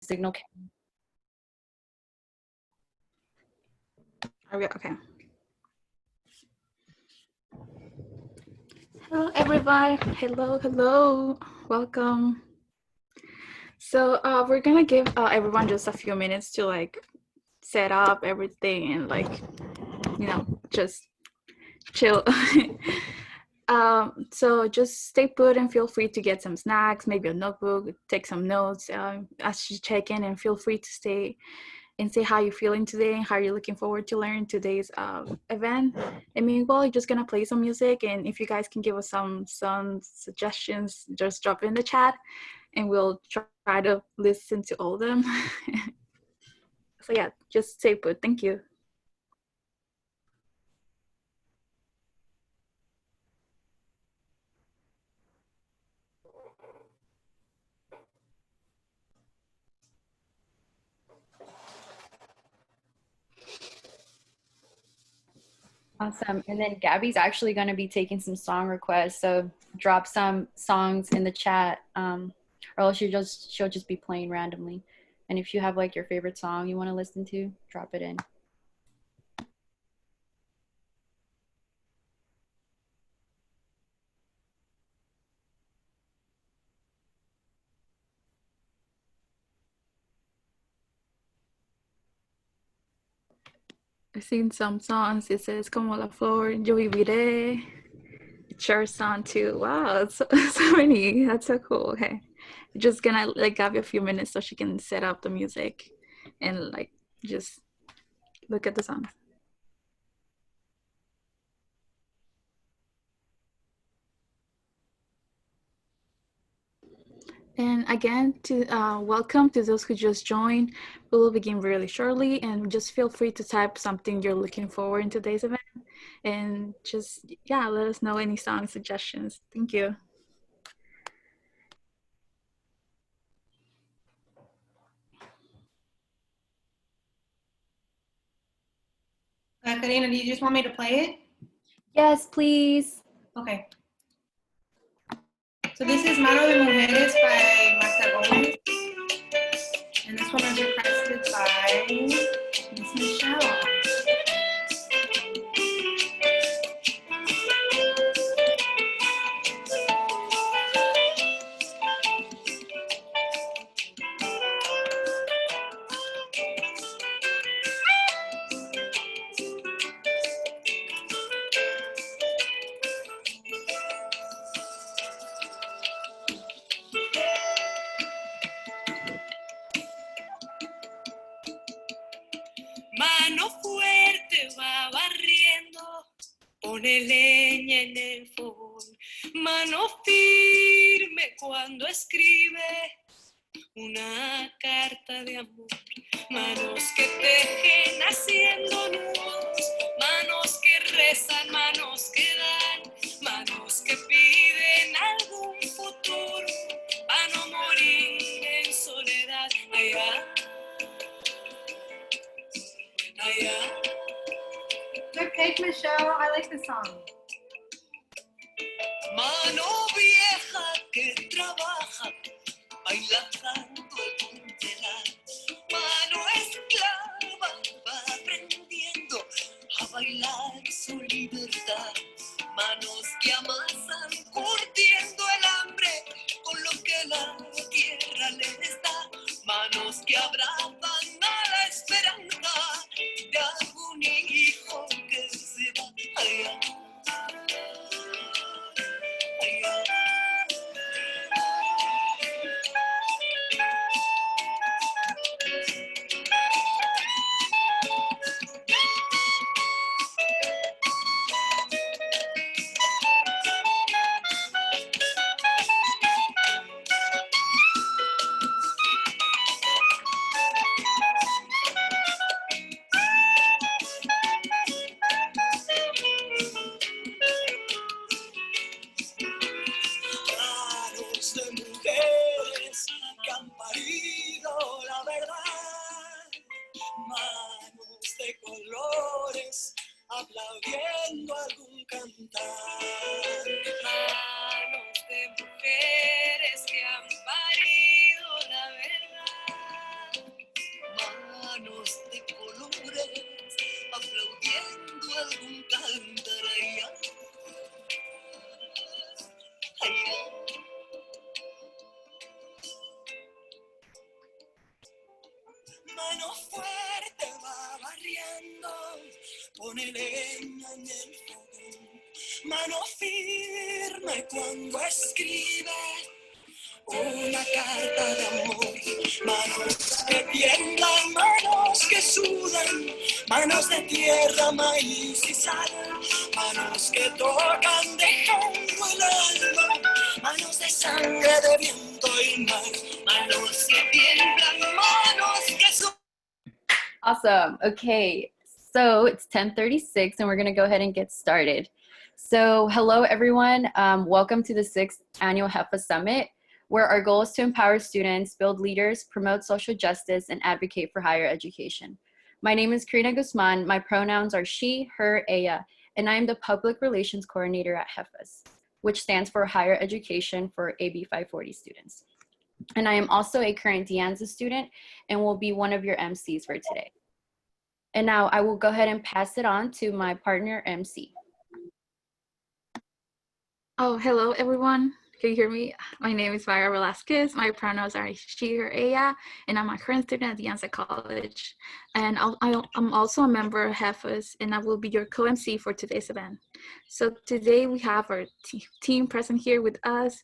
signal. Okay. Hello, everybody. Hello. Welcome. So we're gonna give everyone just a few minutes to like set up everything and like, just chill. So just stay put and feel free to get some snacks, maybe a notebook, take some notes as you check in, and feel free to stay and say how you're feeling today and how you're looking forward to learn today's event. And meanwhile, you're just gonna play some music, and if you guys can give us some suggestions, just drop it in the chat, and we'll try to listen to all of them. So yeah, just stay put. Thank you. Awesome. And then Gabby's actually going to be taking some song requests. So drop some songs in the chat, or else she'll just be playing randomly. And if you have like your favorite song you want to listen to, drop it in. I've seen some songs. It says "Como la flor, yo viviré." It's your song too. Wow, so many. That's so cool. Okay, just gonna like give you a few minutes so she can set up the music and like just look at the songs. And again, to welcome to those who just joined. We will begin really shortly, and just feel free to type something you're looking for in today's event, and just let us know any song suggestions. Thank you. Karina, do you just want me to play it? Yes, please. Okay. So this is Mano de Mujeres by Marta Gomez. And this one was requested by Miss Michelle. Mano fuerte va barriendo, pone leña en el fogón. Mano firme cuando escribe una carta de amor. Manos que tejen haciendo nudos, manos que rezan, manos que dan, manos que piden algún futuro para no morir en soledad. Allá. Good pick, Michelle. I like this song. Mano vieja que trabaja, bailando el telar. Mano esclava va aprendiendo a bailar su libertad. Manos que amasan, curtiendo el hambre con lo que la tierra les da. Manos que abrazan a la esperanza de algún hijo que se va allá. Manos de mujeres que han parido la verdad, manos de colores aplaudiendo algún cantar. Manos de mujeres que han parido la verdad, manos de colores, aplaudiendo algún cantaraya. Mano fuerte va barriendo, pone leña en el fogón. Mano firme cuando escribe una carta de amor. Manos que tiemblan, manos que sudan, manos de tierra, maíz y sal. Manos que tocan dejando el alma, manos de sangre, de viento y mar. Manos que tiemblan, manos que sudan. Awesome. Okay, so it's 10:36 and we're going to go ahead and get started. So hello, everyone. Welcome to the 6th Annual HEFAS Summit, where our goal is to empower students, build leaders, promote social justice, and advocate for higher education. My name is Karina Guzman. My pronouns are she, her, ella, and I am the Public Relations Coordinator at HEFAS, which stands for Higher Education for AB 540 students. And I am also a current De Anza student and will be one of your MCs for today. And now I will go ahead and pass it on to my partner MC. Oh, hello, everyone. Can you hear me? My name is Favianna Rodriguez. My pronouns are she, her, ella, and I'm a current student at De Anza College. And I'm also a member of HEFAS, and I will be your co-MC for today's event. So today we have our team present here with us.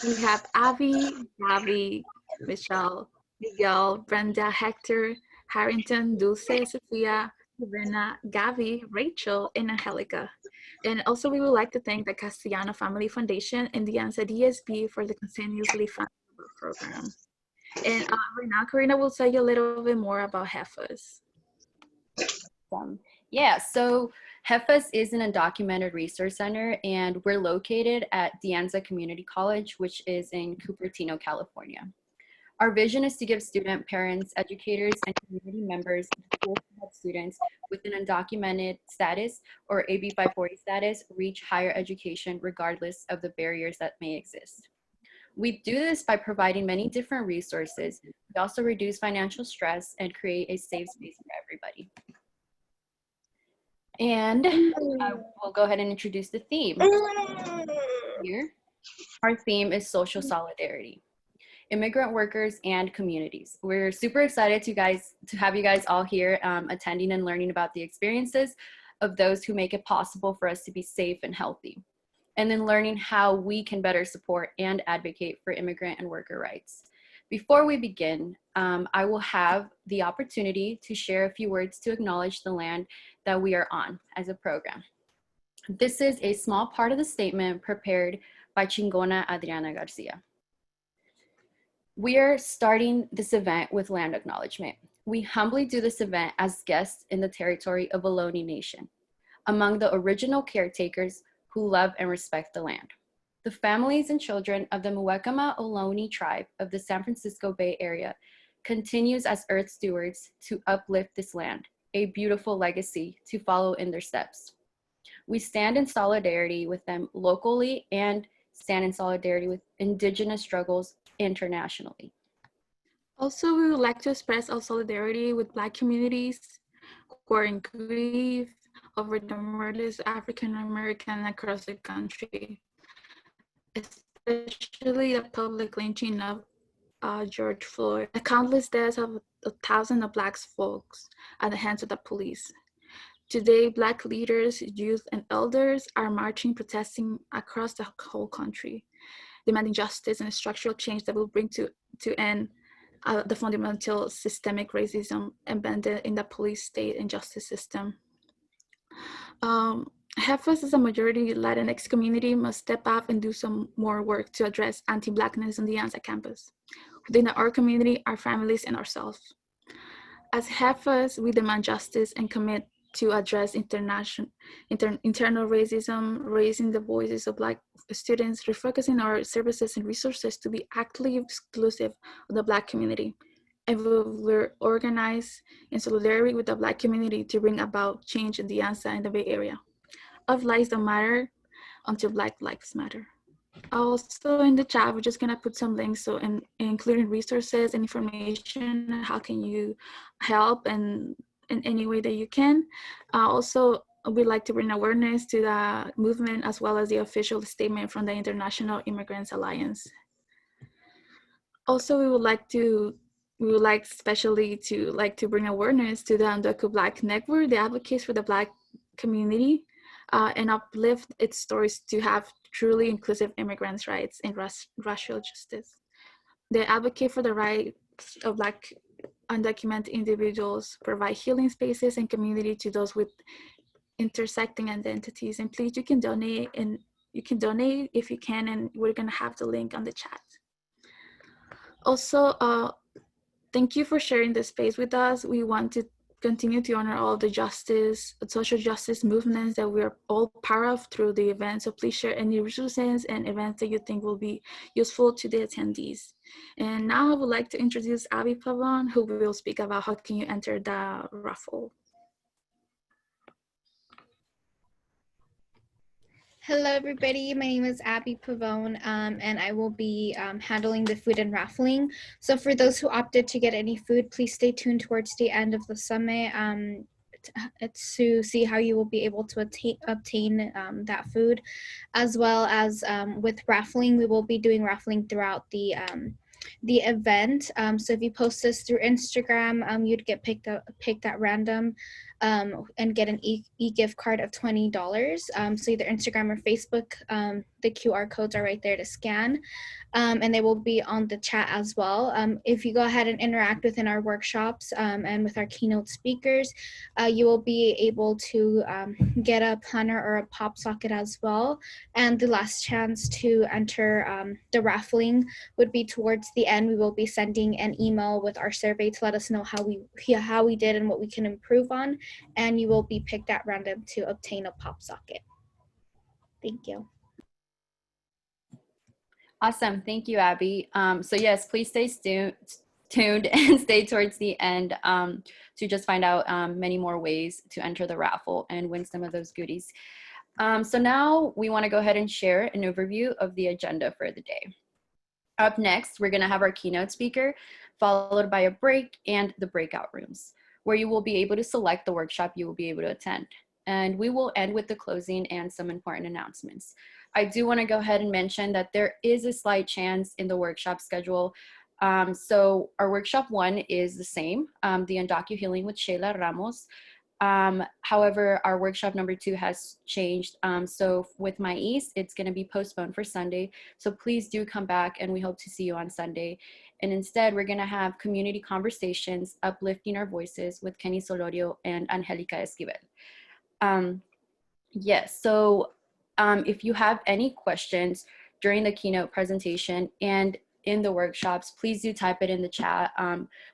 We have Abby, Gabby, Michelle, Miguel, Brenda, Hector, Harrington, Dulce, Sophia, Sabrina, Gabby, Rachel, and Angelica. And also, we would like to thank the Castellano Family Foundation and the ANSA DSB for the continuously funded program. And right now, Karina will tell you a little bit more about HEFAS. Yeah, so HEFAS is an undocumented resource center, and we're located at De Anza Community College, which is in Cupertino, California. Our vision is to give student parents, educators, and community members tools to help students with an undocumented status or AB 540 status reach higher education regardless of the barriers that may exist. We do this by providing many different resources. We also reduce financial stress and create a safe space for everybody. And I will go ahead and introduce the theme. Here, our theme is social solidarity. Immigrant workers and communities. We're super excited to have you guys all here attending and learning about the experiences of those who make it possible for us to be safe and healthy, and then learning how we can better support and advocate for immigrant and worker rights. Before we begin, I will have the opportunity to share a few words to acknowledge the land that we are on as a program. This is a small part of the statement prepared by Chingona Adriana Garcia. We are starting this event with land acknowledgement. We humbly do this event as guests in the territory of Ohlone Nation, among the original caretakers who love and respect the land. The families and children of the Muwekma Ohlone tribe of the San Francisco Bay Area continues as earth stewards to uplift this land, a beautiful legacy to follow in their steps. We stand in solidarity with them locally and stand in solidarity with Indigenous struggles internationally. Also, we would like to express our solidarity with Black communities who are in grief over the murders of African Americans across the country, especially the public lynching of George Floyd, the countless deaths of thousands of Black folks at the hands of the police. Today, Black leaders, youth, and elders are marching, protesting across the whole country, demanding justice and structural change that will bring to end the fundamental systemic racism embedded in the police state and justice system. HEFAS as a majority Latinx community must step up and do some more work to address anti-Blackness on the ANSA campus, within our community, our families, and ourselves. As HEFAS, we demand justice and commit to address internal racism, raising the voices of Black students, refocusing our services and resources to be actively exclusive of the Black community. And we're organized in solidarity with the Black community to bring about change in the ANSA and the Bay Area. Of lives don't matter until Black lives matter. Also in the chat, we're just gonna put some links, so including resources and information, how can you help and in any way that you can. Also, we'd like to bring awareness to the movement as well as the official statement from the International Immigrants Alliance. Also, we would like especially to bring awareness to the Undoku Black Network, the advocates for the Black community, and uplift its stories to have truly inclusive immigrants' rights and racial justice. They advocate for the rights of Black undocumented individuals, provide healing spaces and community to those with intersecting identities. And please, you can donate if you can, and we're gonna have the link on the chat. Also, thank you for sharing this space with us. We want to continue to honor all the social justice movements that we're all part of through the event. So please share any resources and events that you think will be useful to the attendees. And now I would like to introduce Abby Pavon, who will speak about how can you enter the raffle. Hello, everybody. My name is Abby Pavone, and I will be handling the food and raffling. So for those who opted to get any food, please stay tuned towards the end of the summit to see how you will be able to obtain that food, as well as with raffling. We will be doing raffling throughout the event. So if you post this through Instagram, you'd get picked at random and get an e-gift card of $20. So either Instagram or Facebook, the QR codes are right there to scan, and they will be on the chat as well. If you go ahead and interact within our workshops and with our keynote speakers, you will be able to get a planner or a pop socket as well. And the last chance to enter the raffling would be towards the end. We will be sending an email with our survey to let us know how we did and what we can improve on, and you will be picked at random to obtain a pop socket. Thank you. Awesome. Thank you, Abby. So yes, please stay tuned and stay towards the end to just find out many more ways to enter the raffle and win some of those goodies. So now we want to go ahead and share an overview of the agenda for the day. Up next, we're going to have our keynote speaker, followed by a break and the breakout rooms, where you will be able to select the workshop you will be able to attend. And we will end with the closing and some important announcements. I do want to go ahead and mention that there is a slight chance in the workshop schedule. So our workshop 1 is the same, the Undocu Healing with Sheila Ramos. However, our workshop number 2 has changed. So with My East, it's going to be postponed for Sunday. So please do come back, and we hope to see you on Sunday. And instead, we're going to have community conversations, uplifting our voices with Kenny Solorio and Angelica Esquivel. Yes, so if you have any questions during the keynote presentation and in the workshops, please do type it in the chat,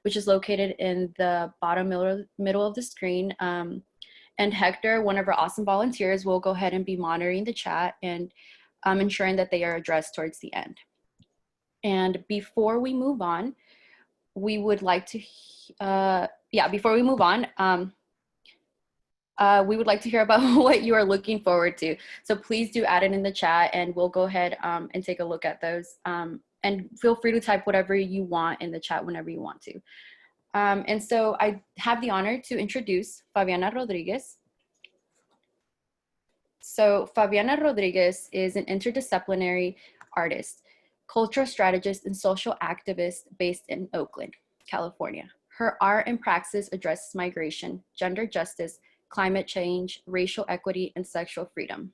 which is located in the bottom middle of the screen. And Hector, one of our awesome volunteers, will go ahead and be monitoring the chat and ensuring that they are addressed towards the end. And before we move on, we would like to, before we move on, we would like to hear about what you are looking forward to. So please do add it in the chat, and we'll go ahead and take a look at those. And feel free to type whatever you want in the chat whenever you want to. And so I have the honor to introduce Favianna Rodriguez. So Favianna Rodriguez is an interdisciplinary artist, cultural strategist, and social activist based in Oakland, California. Her art and praxis addresses migration, gender justice, climate change, racial equity, and sexual freedom.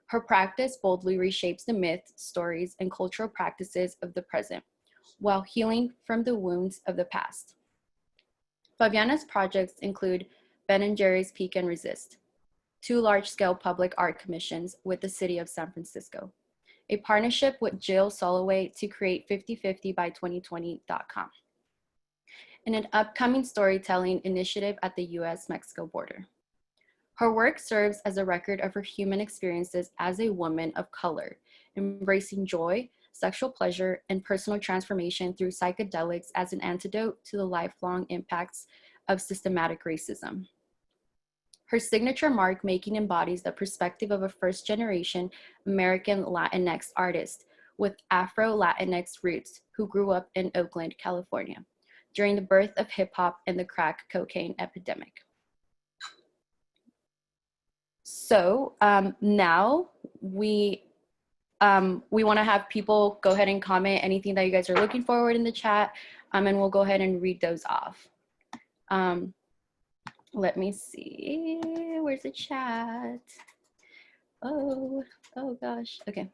Her practice boldly reshapes the myths, stories, and cultural practices of the present, while healing from the wounds of the past. Favianna's projects include Ben & Jerry's Peek and Resist, 2 large-scale public art commissions with the city of San Francisco, a partnership with Jill Soloway to create 5050by2020.com, and an upcoming storytelling initiative at the US-Mexico border. Her work serves as a record of her human experiences as a woman of color, embracing joy, sexual pleasure, and personal transformation through psychedelics as an antidote to the lifelong impacts of systematic racism. Her signature mark making embodies the perspective of a first-generation American Latinx artist with Afro-Latinx roots who grew up in Oakland, California, during the birth of hip-hop and the crack cocaine epidemic. So now we want to have people go ahead and comment anything that you guys are looking forward in the chat, and we'll go ahead and read those off. Let me see, where's the chat? Oh gosh, okay.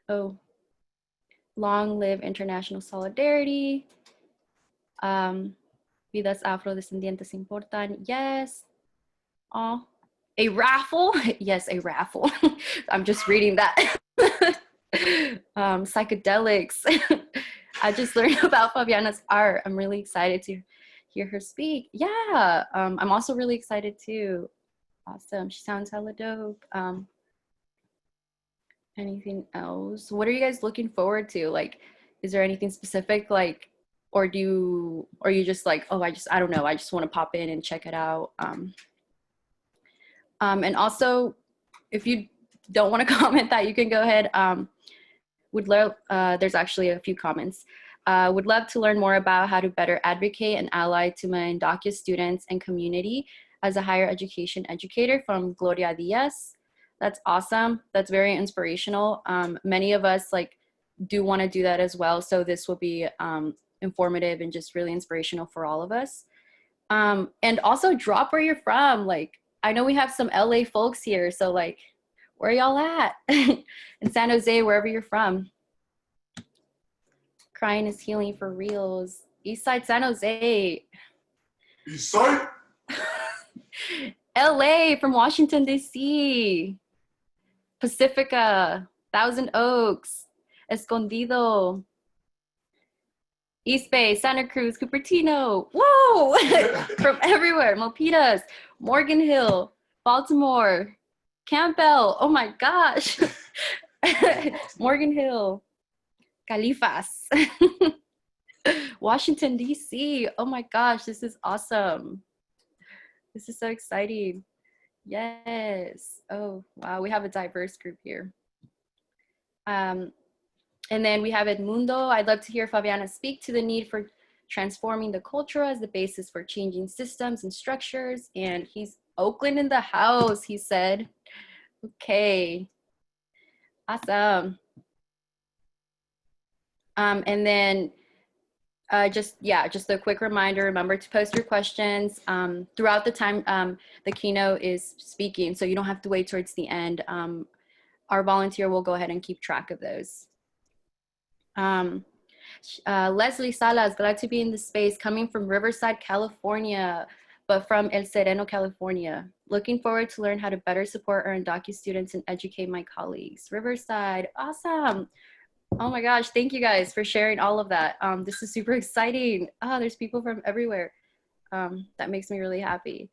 Oh, long live international solidarity. Vidas afrodescendientes importan, yes. Oh, a raffle, yes, a raffle. I'm just reading that. Psychedelics. I just learned about Favianna's art. I'm really excited to hear her speak. Yeah, I'm also really excited too. Awesome, she sounds hella dope. Anything else? What are you guys looking forward to? Like, is there anything specific, like, or you just like, oh, I don't know, I just want to pop in and check it out. And also, if you don't want to comment that, you can go ahead. Would love, there's actually a few comments. Would love to learn more about how to better advocate and ally to my DACA students and community as a higher education educator, from Gloria Diaz. That's awesome. That's very inspirational. Many of us like do want to do that as well. So this will be informative and just really inspirational for all of us. And also drop where you're from. Like, I know we have some LA folks here. So like, where y'all at? In San Jose, wherever you're from. Crying is healing for reals. East Side San Jose. East Side? LA from Washington, D.C. Pacifica, Thousand Oaks, Escondido, East Bay, Santa Cruz, Cupertino. Whoa! From everywhere. Milpitas, Morgan Hill, Baltimore, Campbell. Oh my gosh. Morgan Hill, Califas, Washington, D.C. Oh my gosh, this is awesome. This is so exciting. Yes. Oh, wow. We have a diverse group here. And then we have Edmundo. I'd love to hear Favianna speak to the need for transforming the culture as the basis for changing systems and structures. And he's Oakland in the house, he said. Okay. Awesome. And then just a quick reminder, remember to post your questions throughout the time the keynote is speaking, so you don't have to wait towards the end. Our volunteer will go ahead and keep track of those. Leslie Salas, glad to be in the space, coming from Riverside, California, but from El Sereno, California. Looking forward to learn how to better support our undocumented students and educate my colleagues. Riverside, awesome. Oh my gosh, thank you guys for sharing all of that. This is super exciting. There's people from everywhere. That makes me really happy.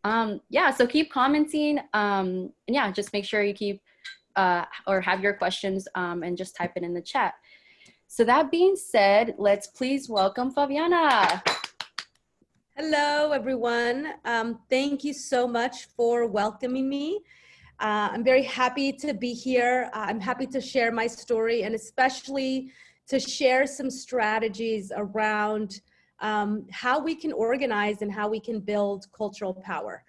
Yeah, so keep commenting. And yeah, just make sure you keep or have your questions and just type it in the chat. So that being said, let's please welcome Favianna. Hello, everyone. Thank you so much for welcoming me. I'm very happy to be here. I'm happy to share my story and especially to share some strategies around how we can organize and how we can build cultural power.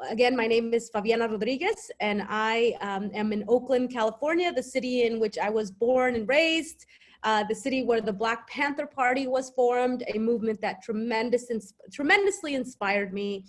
Again, my name is Favianna Rodriguez, and I am in Oakland, California, the city in which I was born and raised, the city where the Black Panther Party was formed, a movement that tremendously inspired me.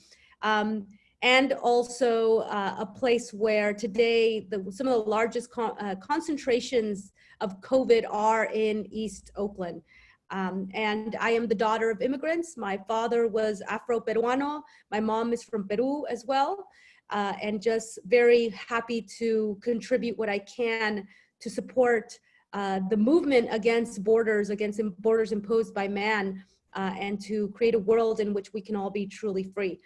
And also a place where today some of the largest concentrations of COVID are in East Oakland. And I am the daughter of immigrants. My father was Afro-Peruano. My mom is from Peru as well. And just very happy to contribute what I can to support the movement against borders imposed by man, and to create a world in which we can all be truly free.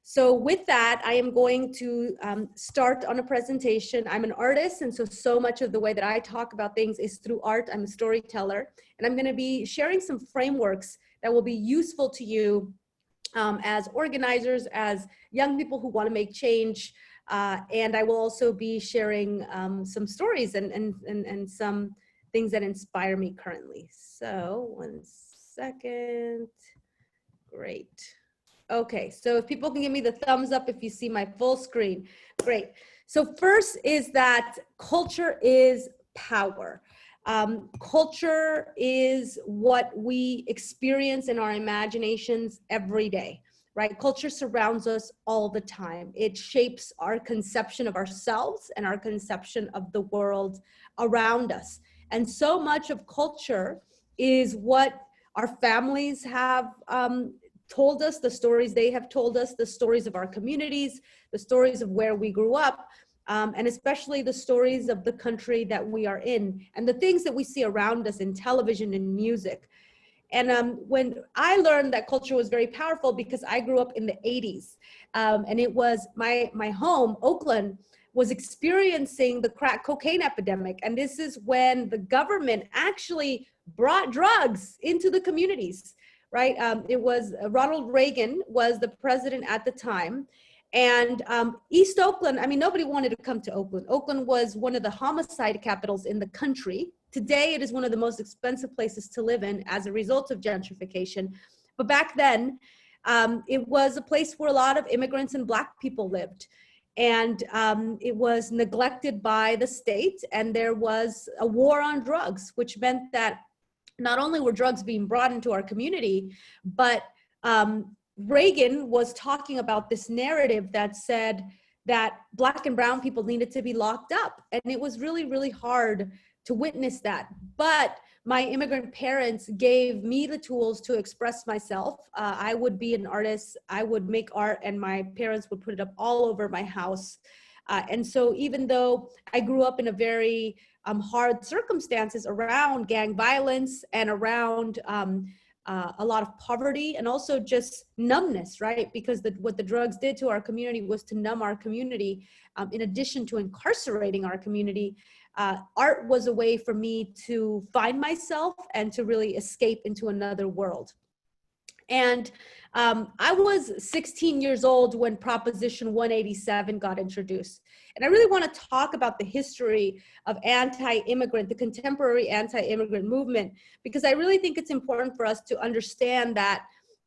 So with that, I am going to start on a presentation. I'm an artist, and so much of the way that I talk about things is through art. I'm a storyteller, and I'm going to be sharing some frameworks that will be useful to you as organizers, as young people who want to make change. And I will also be sharing some stories and some things that inspire me currently. So 1 second. Great. Okay, so if people can give me the thumbs up if you see my full screen, great. So first is that culture is power. Culture is what we experience in our imaginations every day, right? Culture surrounds us all the time. It shapes our conception of ourselves and our conception of the world around us. And so much of culture is what our families have told us, the stories they have told us, the stories of our communities, the stories of where we grew up, and especially the stories of the country that we are in, and the things that we see around us in television and music. And when I learned that culture was very powerful, because I grew up in the 80s, and it was my home, Oakland, was experiencing the crack cocaine epidemic. And this is when the government actually brought drugs into the communities, right? It was Ronald Reagan was the president at the time. And East Oakland, I mean, nobody wanted to come to Oakland. Oakland was one of the homicide capitals in the country. Today, it is one of the most expensive places to live in as a result of gentrification. But back then, it was a place where a lot of immigrants and Black people lived. And it was neglected by the state, and there was a war on drugs, which meant that not only were drugs being brought into our community, but Reagan was talking about this narrative that said that Black and brown people needed to be locked up. And it was really, really hard to witness that. But my immigrant parents gave me the tools to express myself. I would be an artist, I would make art, and my parents would put it up all over my house. And so even though I grew up in a very hard circumstances around gang violence and around a lot of poverty and also just numbness, right? Because what the drugs did to our community was to numb our community. In addition to incarcerating our community, art was a way for me to find myself and to really escape into another world. And I was 16 years old when Proposition 187 got introduced. And I really want to talk about the history of anti-immigrant, the contemporary anti-immigrant movement, because I really think it's important for us to understand that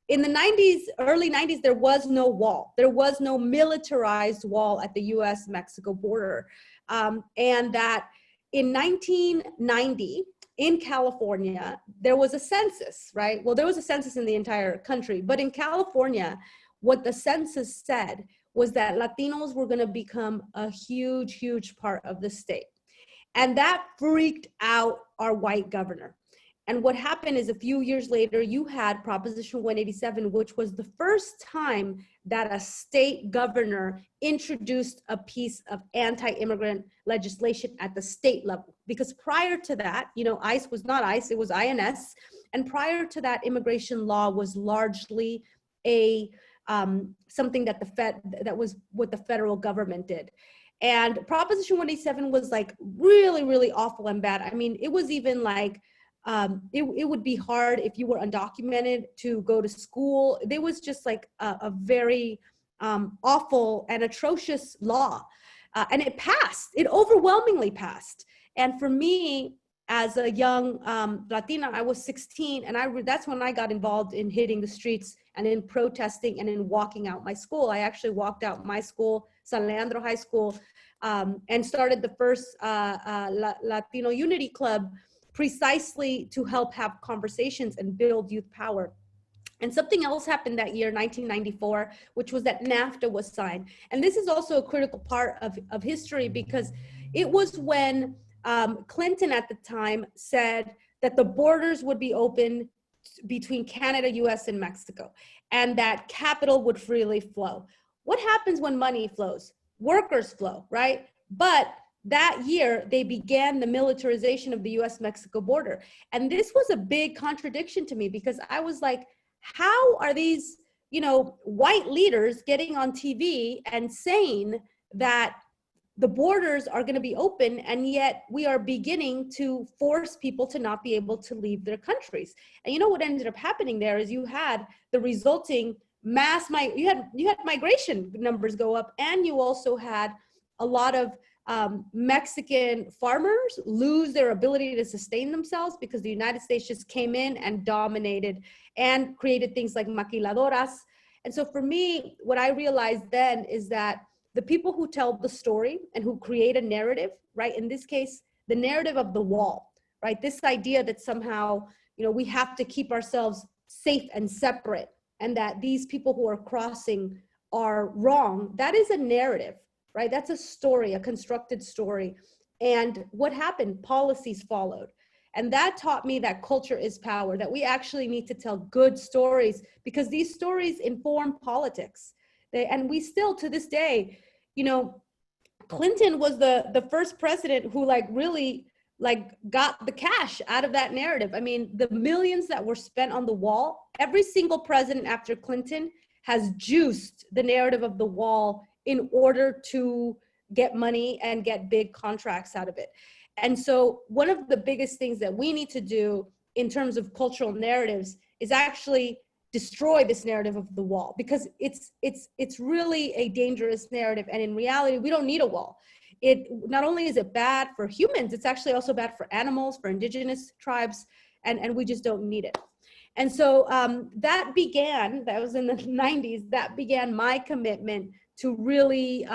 in the 90s, early 90s, there was no wall. There was no militarized wall at the US-Mexico border. And that in 1990, in California, there was a census, right? Well, there was a census in the entire country, but in California, what the census said was that Latinos were gonna become a huge, huge part of the state. And that freaked out our white governor. And what happened is a few years later, you had Proposition 187, which was the first time that a state governor introduced a piece of anti-immigrant legislation at the state level. Because prior to that, you know, ICE was not ICE, it was INS. And prior to that, immigration law was largely a something that that was what the federal government did. And Proposition 187 was like really, really awful and bad. I mean, it was even like, it would be hard if you were undocumented to go to school. There was just like a very awful and atrocious law. And it passed, it overwhelmingly passed. And for me, as a young Latina, I was 16, and that's when I got involved in hitting the streets and in protesting and in walking out my school. I actually walked out my school, San Leandro High School, and started the first Latino Unity Club, precisely to help have conversations and build youth power. And something else happened that year, 1994, which was that NAFTA was signed. And this is also a critical part of history, because it was when Clinton at the time said that the borders would be open between Canada, US, and Mexico, and that capital would freely flow. What happens when money flows? Workers flow, right? But that year, they began the militarization of the US-Mexico border. And this was a big contradiction to me, because I was like, how are these, you know, white leaders getting on TV and saying that the borders are going to be open, and yet we are beginning to force people to not be able to leave their countries? And you know what ended up happening there is you had the resulting you had migration numbers go up, and you also had a lot of Mexican farmers lose their ability to sustain themselves because the United States just came in and dominated and created things like maquiladoras. And so for me, what I realized then is that the people who tell the story and who create a narrative, right? In this case, the narrative of the wall, right? This idea that somehow, we have to keep ourselves safe and separate, and that these people who are crossing are wrong. That is a narrative, right? That's a story, a constructed story. And what happened? Policies followed. And that taught me that culture is power, that we actually need to tell good stories, because these stories inform politics. And we still, to this day, Clinton was the first president who really got the cash out of that narrative. I mean, the millions that were spent on the wall, every single president after Clinton has juiced the narrative of the wall in order to get money and get big contracts out of it. And so one of the biggest things that we need to do in terms of cultural narratives is actually destroy this narrative of the wall, because it's really a dangerous narrative. And in reality, we don't need a wall. It not only is it bad for humans, it's actually also bad for animals, for indigenous tribes, and we just don't need it. And so that was in the 90s, that began my commitment to really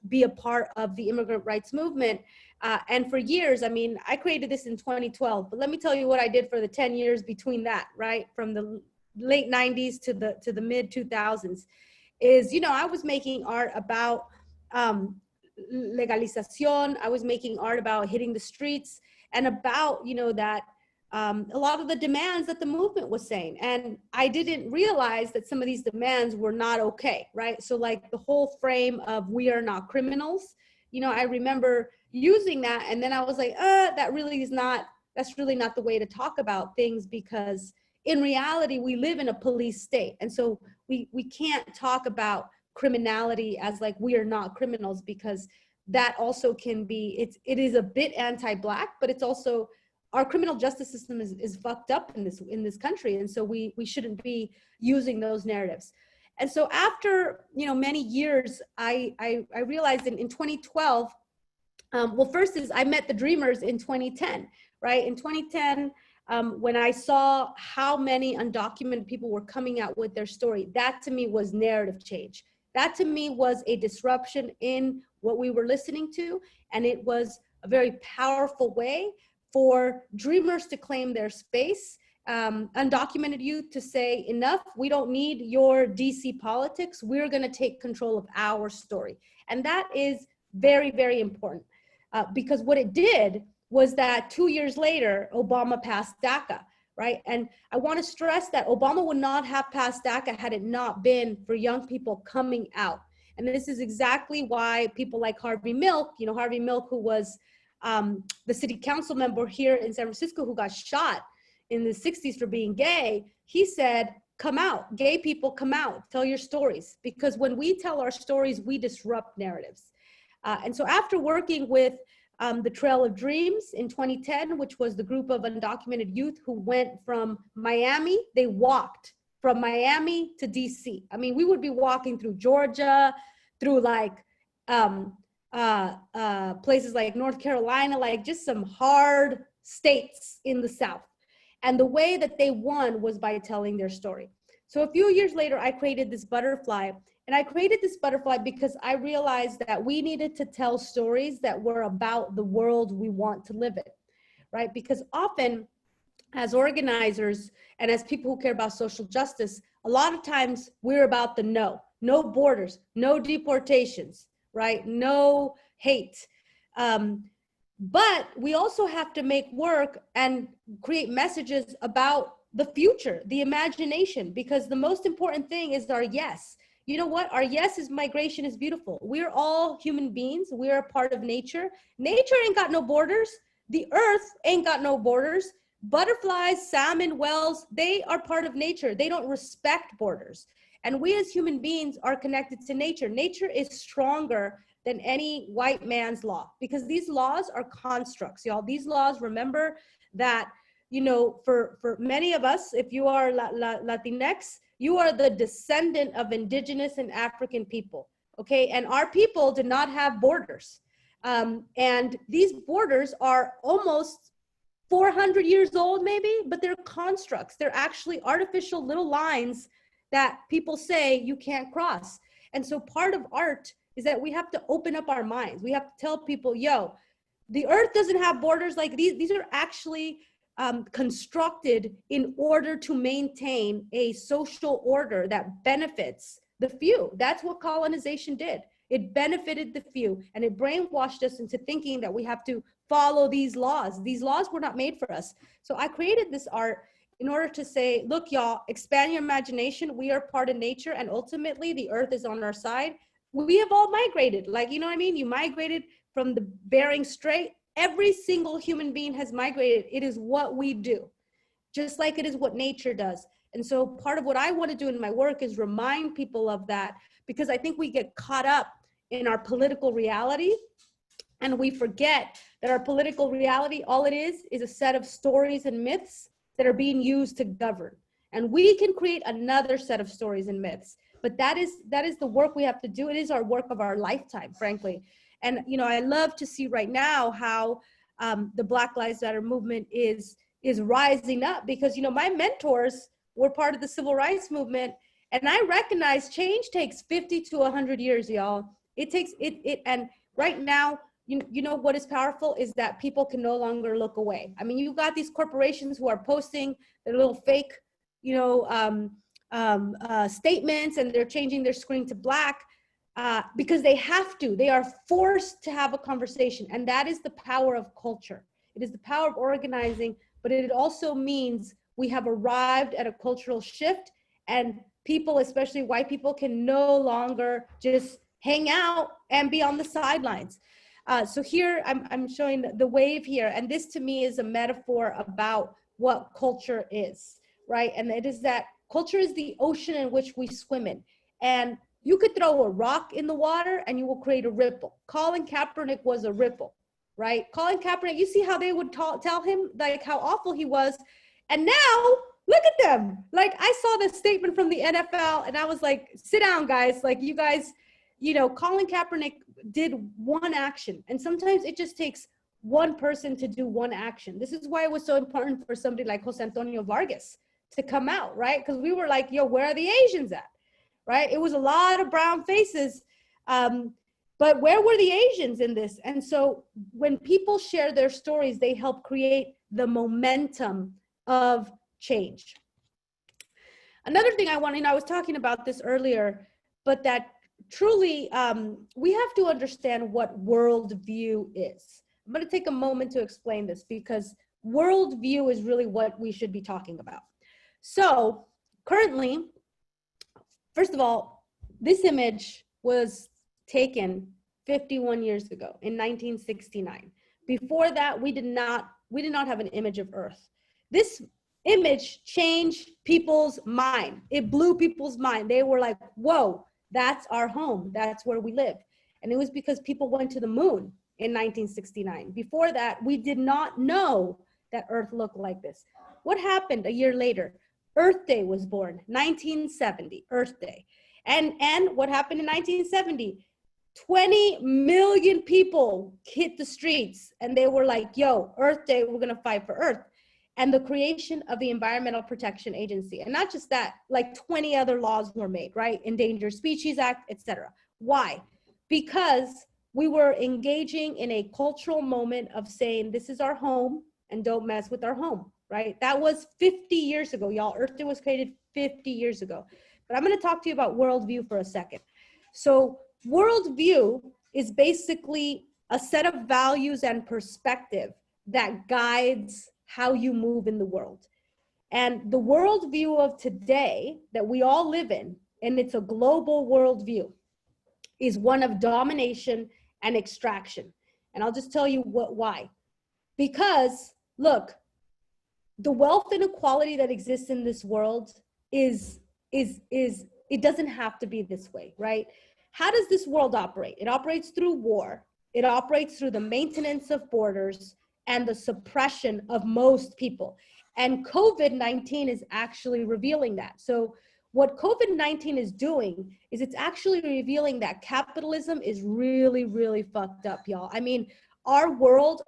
be a part of the immigrant rights movement. And for years, I created this in 2012, but let me tell you what I did for the 10 years between that, right? From the late 90s to the mid 2000s is, I was making art about legalización. I was making art about hitting the streets and about, that a lot of the demands that the movement was saying. And I didn't realize that some of these demands were not okay, right? So the whole frame of we are not criminals, I remember using that. And then I was like, that's really not the way to talk about things, because in reality, we live in a police state. And so we can't talk about criminality as we are not criminals, because that also can be, it is a bit anti-Black, but it's also, our criminal justice system is fucked up in this country. And so we shouldn't be using those narratives. And so after, many years, I realized in 2012, well, first is I met the Dreamers in 2010, right? In 2010, when I saw how many undocumented people were coming out with their story, that to me was narrative change. That to me was a disruption in what we were listening to. And it was a very powerful way for Dreamers to claim their space, undocumented youth to say, enough, we don't need your DC politics. We're gonna take control of our story. And that is very, very important, because what it did was that 2 years later, Obama passed DACA, right? And I want to stress that Obama would not have passed DACA had it not been for young people coming out. And this is exactly why people like Harvey Milk, Harvey Milk, who was the city council member here in San Francisco, who got shot in the 60s for being gay, he said, come out, gay people, come out, tell your stories. Because when we tell our stories, we disrupt narratives. And so after working with the Trail of Dreams in 2010, which was the group of undocumented youth who went from Miami, they walked from Miami to DC. We would be walking through Georgia, through places like North Carolina, just some hard states in the South. And the way that they won was by telling their story. So a few years later, I created this butterfly. And I created this butterfly because I realized that we needed to tell stories that were about the world we want to live in, right? Because often as organizers and as people who care about social justice, a lot of times we're about the no borders, no deportations, right? No hate. But we also have to make work and create messages about the future, the imagination, because the most important thing is our yes. You know what? Our yes is migration is beautiful. We're all human beings. We're a part of nature. Nature ain't got no borders. The earth ain't got no borders. Butterflies, salmon, whales, they are part of nature. They don't respect borders. And we as human beings are connected to nature. Nature is stronger than any white man's law, because these laws are constructs, y'all. These laws, remember that, for many of us, if you are Latinx, You are the descendant of indigenous and African people, okay? And our people did not have borders. And these borders are almost 400 years old maybe, but they're constructs. They're actually artificial little lines that people say you can't cross. And so part of art is that we have to open up our minds. We have to tell people, yo, the earth doesn't have borders like these. These are actually constructed in order to maintain a social order that benefits the few. That's what colonization did. It benefited the few, and it brainwashed us into thinking that we have to follow these laws. These laws were not made for us. So I created this art in order to say, look, y'all, expand your imagination. We are part of nature, and ultimately the earth is on our side. We have all migrated. Like, you know what I mean? You migrated from the Bering Strait. Every single human being has migrated. It is what we do, just like it is what nature does. And so part of what I want to do in my work is remind people of that, because I think we get caught up in our political reality, and we forget that our political reality, all it is a set of stories and myths that are being used to govern. And we can create another set of stories and myths, but that is the work we have to do. It is our work of our lifetime, frankly. And, you know, I love to see right now how the Black Lives Matter movement is rising up, because, you know, my mentors were part of the civil rights movement, and I recognize change takes 50 to 100 years, y'all. It takes it, and right now, you know what is powerful is that people can no longer look away. I mean, you got these corporations who are posting their little fake, you know, statements, and they're changing their screen to black because they have to. They are forced to have a conversation, and that is the power of culture. It is the power of organizing, but it also means we have arrived at a cultural shift, and people, especially white people, can no longer just hang out and be on the sidelines. So here I'm showing the wave here, and this to me is a metaphor about what culture is, right? And it is that culture is the ocean in which we swim in, and you could throw a rock in the water and you will create a ripple. Colin Kaepernick was a ripple, right? Colin Kaepernick, you see how they would tell him like how awful he was, and now look at them. Like, I saw this statement from the NFL and I was like, sit down, guys. Like, you guys, you know, Colin Kaepernick did one action, and sometimes it just takes one person to do one action. This is why it was so important for somebody like Jose Antonio Vargas to come out, right? Because we were like, yo, where are the Asians at, right? It was a lot of brown faces, but where were the Asians in this? And so when people share their stories, they help create the momentum of change. Another thing I want, and I was talking about this earlier, but that truly we have to understand what worldview is. I'm going to take a moment to explain this, because worldview is really what we should be talking about. So currently, first of all, this image was taken 51 years ago in 1969. Before that, we did not have an image of Earth. This image changed people's mind. It blew people's mind. They were like, whoa, that's our home. That's where we live. And it was because people went to the moon in 1969. Before that, we did not know that Earth looked like this. What happened a year later? Earth Day was born, 1970, Earth Day. And what happened in 1970? 20 million people hit the streets, and they were like, yo, Earth Day, we're gonna fight for Earth. And the creation of the Environmental Protection Agency. And not just that, like 20 other laws were made, right? Endangered Species Act, etc. Why? Because we were engaging in a cultural moment of saying, this is our home and don't mess with our home, right? That was 50 years ago, y'all. Earth Day was created 50 years ago. But I'm gonna talk to you about worldview for a second. So worldview is basically a set of values and perspective that guides how you move in the world. And the worldview of today that we all live in, and it's a global worldview, is one of domination and extraction. And I'll just tell you why. Because look, the wealth inequality that exists in this world is it doesn't have to be this way, right? How does this world operate? It operates through war. It operates through the maintenance of borders and the suppression of most people. And COVID-19 is actually revealing that. So what COVID-19 is doing is it's actually revealing that capitalism is really, really fucked up, y'all. I mean, our world,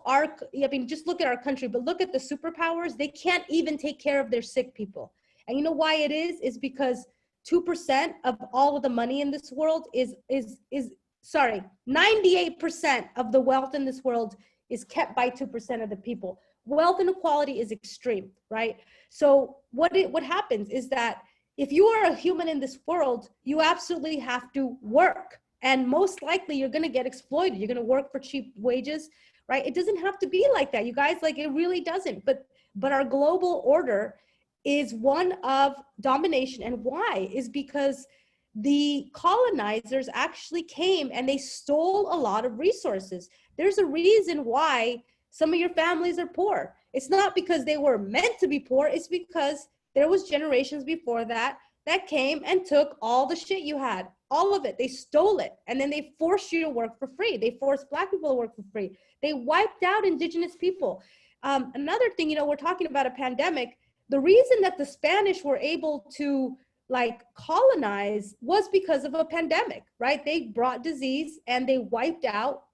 just look at our country, but look at the superpowers. They can't even take care of their sick people. And you know why it is? Is because 2% of all of the money in this world is 98% of the wealth in this world is kept by 2% of the people. Wealth inequality is extreme, right? So what happens is that if you are a human in this world, you absolutely have to work. And most likely you're going to get exploited. You're going to work for cheap wages, right? It doesn't have to be like that, you guys. Like, it really doesn't. But our global order is one of domination. And why? Is because the colonizers actually came and they stole a lot of resources. There's a reason why some of your families are poor. It's not because they were meant to be poor. It's because there was generations before that came and took all the shit you had, all of it. They stole it. And then they forced you to work for free. They forced Black people to work for free. They wiped out indigenous people. Another thing, we're talking about a pandemic. The reason that the Spanish were able to colonize was because of a pandemic, right? They brought disease and they wiped out,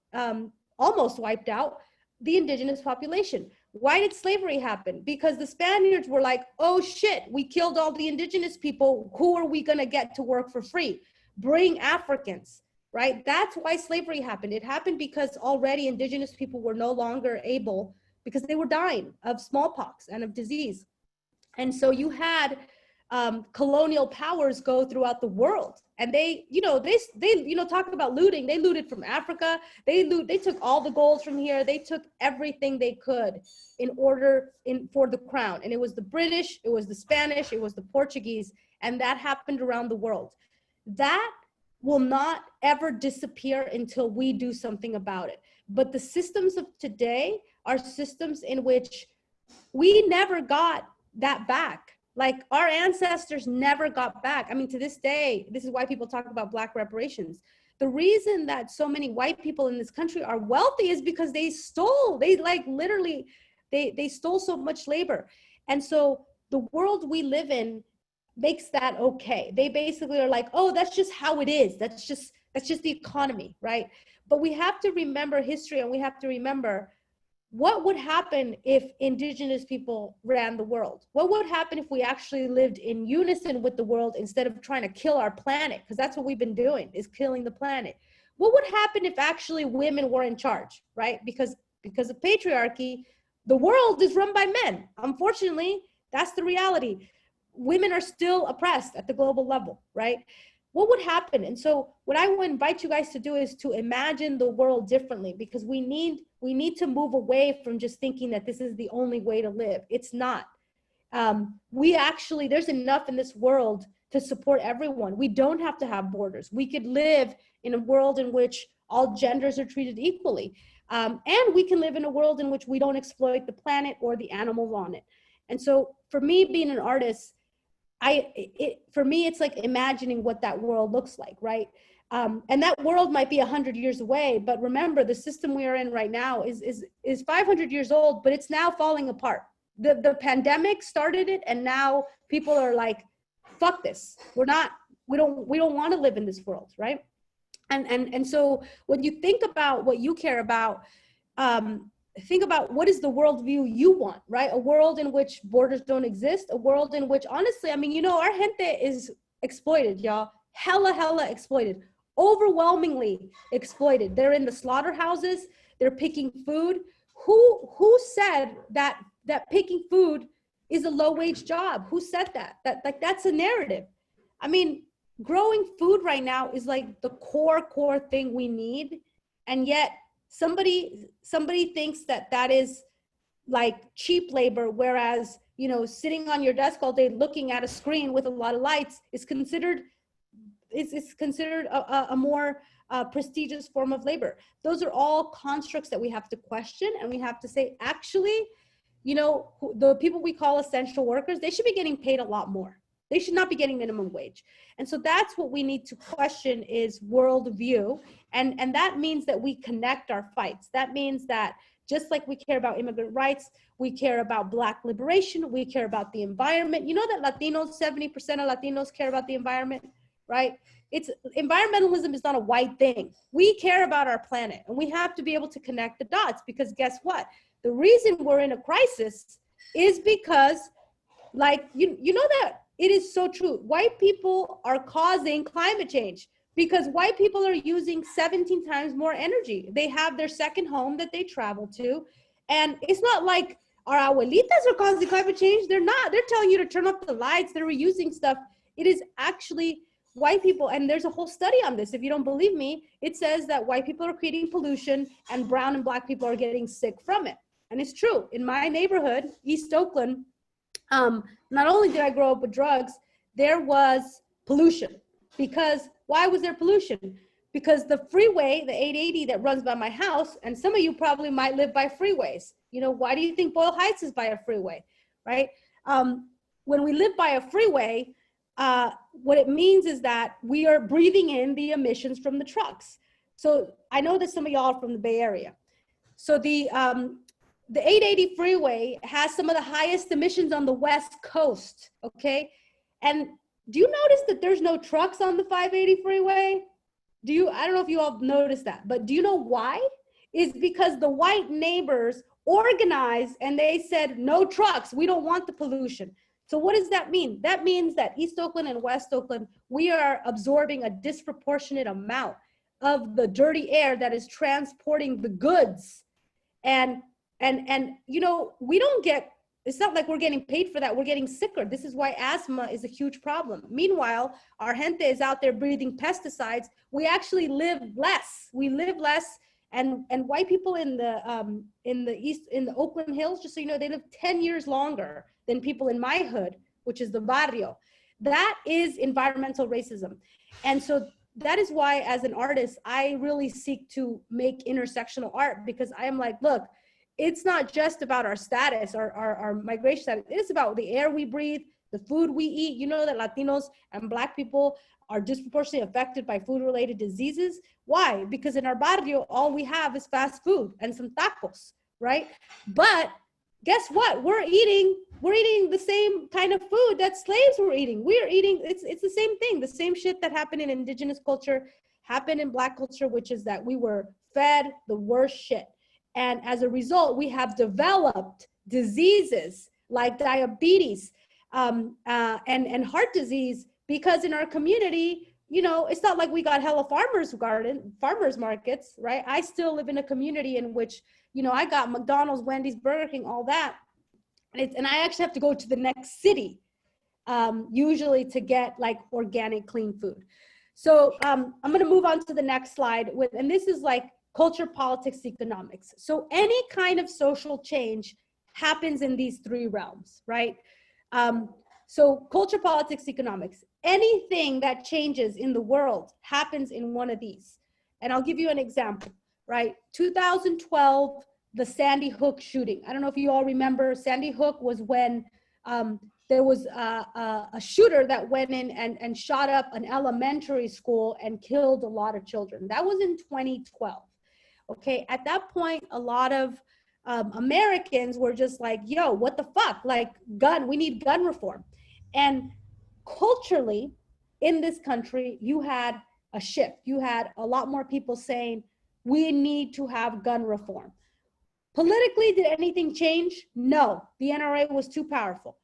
almost wiped out the indigenous population. Why did slavery happen? Because the Spaniards were like, oh shit, we killed all the indigenous people. Who are we gonna get to work for free? Bring Africans, right? That's why slavery happened. It happened because already indigenous people were no longer able, because they were dying of smallpox and of disease. And so you had colonial powers go throughout the world, and they talk about looting. They looted from Africa. They took all the gold from here. They took everything they could for the crown. And it was the British, it was the Spanish, it was the Portuguese, and that happened around the world. That will not ever disappear until we do something about it. But the systems of today are systems in which we never got that back. Like, our ancestors never got back. I mean, to this day, this is why people talk about Black reparations. The reason that so many white people in this country are wealthy is because they stole, they stole so much labor. And so the world we live in makes that okay. They basically are like, oh, that's just how it is. That's just the economy, right? But we have to remember history, and we have to remember what would happen if indigenous people ran the world? What would happen if we actually lived in unison with the world instead of trying to kill our planet? Because that's what we've been doing, is killing the planet. What would happen if actually women were in charge, right? Because of patriarchy, the world is run by men. Unfortunately, that's the reality. Women are still oppressed at the global level, right? What would happen? And so what I would invite you guys to do is to imagine the world differently, because we need to move away from just thinking that this is the only way to live. It's not. There's enough in this world to support everyone. We don't have to have borders. We could live in a world in which all genders are treated equally. And we can live in a world in which we don't exploit the planet or the animals on it. And so for me, being an artist, for me, it's like imagining what that world looks like, right? And that world might be 100 years away, but remember, the system we are in right now is 500 years old, but it's now falling apart. The pandemic started it, and now people are like, fuck this. We don't want to live in this world, right? And so when you think about what you care about, think about what is the worldview you want, right? A world in which borders don't exist, a world in which, honestly, I mean, our gente is exploited, y'all. Hella exploited, overwhelmingly exploited. They're in the slaughterhouses, they're picking food. Who said that picking food is a low-wage job? Who said that? That's a narrative. I mean, growing food right now is like the core thing we need, and yet somebody thinks that is like cheap labor, whereas sitting on your desk all day looking at a screen with a lot of lights is considered a more prestigious form of labor. Those are all constructs that we have to question, and we have to say, actually, the people we call essential workers, they should be getting paid a lot more. They should not be getting minimum wage. And so that's what we need to question, is worldview. And that means that we connect our fights. That means that just like we care about immigrant rights, we care about Black liberation, we care about the environment. You know that Latinos, 70% of Latinos care about the environment, right? It's environmentalism is not a white thing. We care about our planet, and we have to be able to connect the dots, because guess what? The reason we're in a crisis is because, like, you know that it is so true. White people are causing climate change because white people are using 17 times more energy. They have their second home that they travel to. And it's not like our abuelitas are causing climate change. They're not. They're telling you to turn off the lights. They're reusing stuff. It is actually white people. And there's a whole study on this. If you don't believe me, it says that white people are creating pollution and brown and Black people are getting sick from it. And it's true. In my neighborhood, East Oakland, not only did I grow up with drugs, there was pollution. Because why was there pollution? Because the freeway, the 880 that runs by my house, and some of you probably might live by freeways. You know, why do you think Boyle Heights is by a freeway, right? When we live by a freeway, what it means is that we are breathing in the emissions from the trucks. So I know that some of y'all are from the Bay Area. So the 880 freeway has some of the highest emissions on the West Coast, okay? And do you notice that there's no trucks on the 580 freeway? I don't know if you all noticed that, but do you know why? It's because the white neighbors organized and they said, no trucks, we don't want the pollution. So what does that mean? That means that East Oakland and West Oakland, we are absorbing a disproportionate amount of the dirty air that is transporting the goods. And you know, we don't get, it's not like we're getting paid for that. We're getting sicker. This is why asthma is a huge problem. Meanwhile, our gente is out there breathing pesticides. We actually live less. We live less. And white people in the Oakland Hills, just so you know, they live 10 years longer than people in my hood, which is the barrio. That is environmental racism. And so that is why, as an artist, I really seek to make intersectional art, because I am like, look, it's not just about our status, our migration status. It's about the air we breathe, the food we eat. You know that Latinos and Black people are disproportionately affected by food-related diseases. Why? Because in our barrio, all we have is fast food and some tacos, right? But guess what? We're eating the same kind of food that slaves were eating. We're eating, it's the same thing. The same shit that happened in indigenous culture happened in Black culture, which is that we were fed the worst shit. And as a result, we have developed diseases like diabetes and heart disease, because in our community, you know, it's not like we got hella farmers markets, right? I still live in a community in which, you know, I got McDonald's, Wendy's, Burger King, all that. And I actually have to go to the next city, usually to get like organic, clean food. So I'm gonna move on to the next slide and this is like culture, politics, economics. So any kind of social change happens in these three realms, right? So culture, politics, economics. Anything that changes in the world happens in one of these. And I'll give you an example, right? 2012, the Sandy Hook shooting. I don't know if you all remember, Sandy Hook was when there was a shooter that went in and shot up an elementary school and killed a lot of children. That was in 2012. Okay, at that point, a lot of Americans were just like, yo, what the fuck? Like, we need gun reform. And culturally, in this country, you had a shift. You had a lot more people saying, we need to have gun reform. Politically, did anything change? No, the NRA was too powerful.